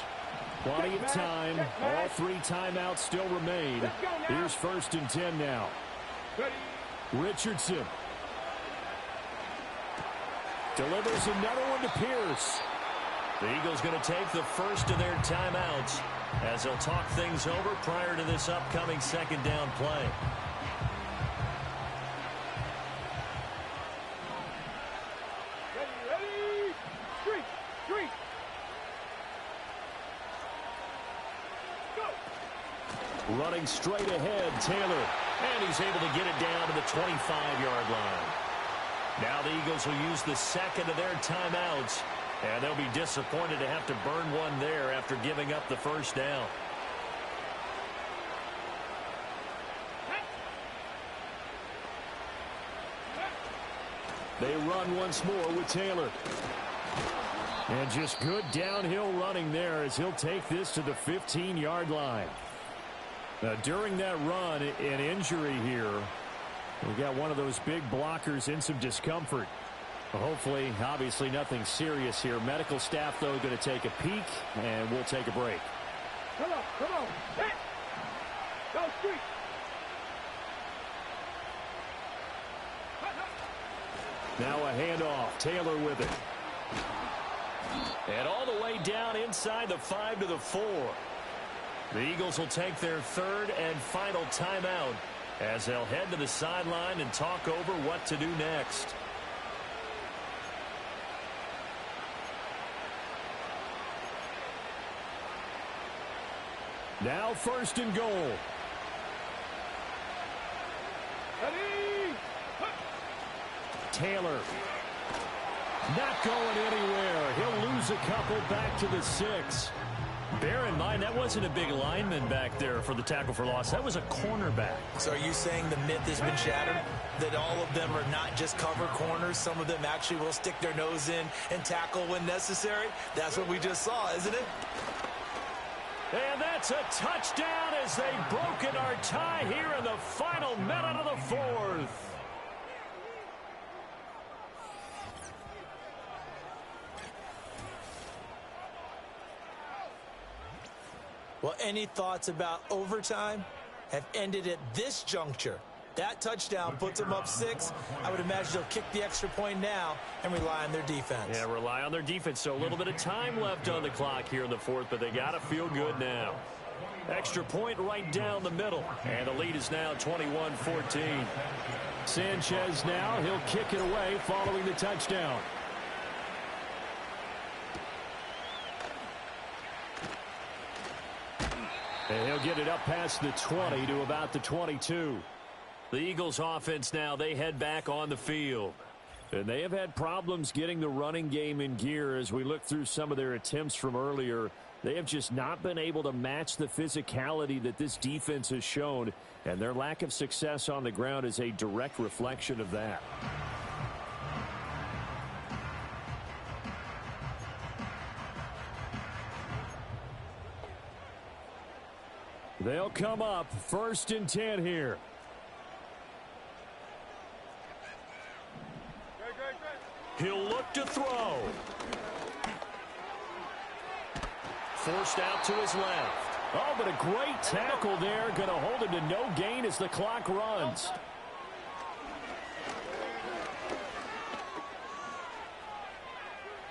Plenty of time. All 3 timeouts still remain. Here's 1st and 10 now. Richardson delivers another one to Pierce. The Eagles going to take the first of their timeouts as they'll talk things over prior to this upcoming second down play. Ready. Street. Go. Running straight ahead, Taylor. And he's able to get it down to the 25-yard line. Now the Eagles will use the second of their timeouts. And they'll be disappointed to have to burn one there after giving up the first down. They run once more with Taylor. And just good downhill running there as he'll take this to the 15-yard line. Now, during that run, an injury here. We got one of those big blockers in some discomfort. Hopefully, obviously, nothing serious here. Medical staff, though, going to take a peek, and we'll take a break. Come on. Hit. Go, Street. Now a handoff. Taylor with it. And all the way down inside the 5 to the 4. The Eagles will take their third and final timeout as they'll head to the sideline and talk over what to do next. Now 1st and goal. Ready. Taylor. Not going anywhere. He'll lose a couple back to the 6. Bear in mind, that wasn't a big lineman back there for the tackle for loss. That was a cornerback. So are you saying the myth has been shattered? That all of them are not just cover corners? Some of them actually will stick their nose in and tackle when necessary? That's what we just saw, isn't it? And that's a touchdown as they've broken our tie here in the final minute of the 4th. Well, any thoughts about overtime have ended at this juncture. That touchdown puts them up 6. I would imagine they'll kick the extra point now and rely on their defense. Yeah, rely on their defense. So a little bit of time left on the clock here in the 4th, but they got to feel good now. Extra point right down the middle. And the lead is now 21-14. Sanchez now. He'll kick it away following the touchdown. And he'll get it up past the 20 to about the 22. The Eagles offense now, they head back on the field. And they have had problems getting the running game in gear as we look through some of their attempts from earlier. They have just not been able to match the physicality that this defense has shown. And their lack of success on the ground is a direct reflection of that. They'll come up 1st and 10 here. He'll look to throw. Forced out to his left. Oh, but a great tackle there. Going to hold him to no gain as the clock runs.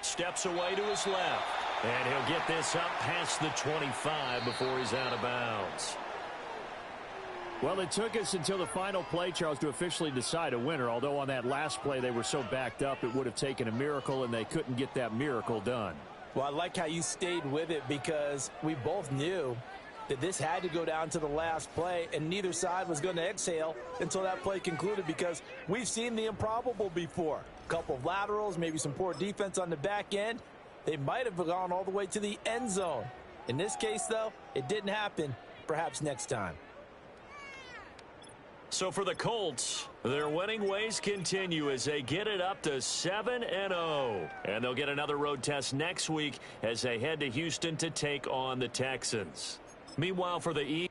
Steps away to his left. And he'll get this up past the 25 before he's out of bounds. Well, it took us until the final play, Charles, to officially decide a winner, although on that last play they were so backed up it would have taken a miracle, and they couldn't get that miracle done. Well, I like how you stayed with it because we both knew that this had to go down to the last play, and neither side was going to exhale until that play concluded because we've seen the improbable before. A couple of laterals, maybe some poor defense on the back end. They might have gone all the way to the end zone. In this case, though, it didn't happen. Perhaps next time. So for the Colts, their winning ways continue as they get it up to 7-0. And they'll get another road test next week as they head to Houston to take on the Texans. Meanwhile, for the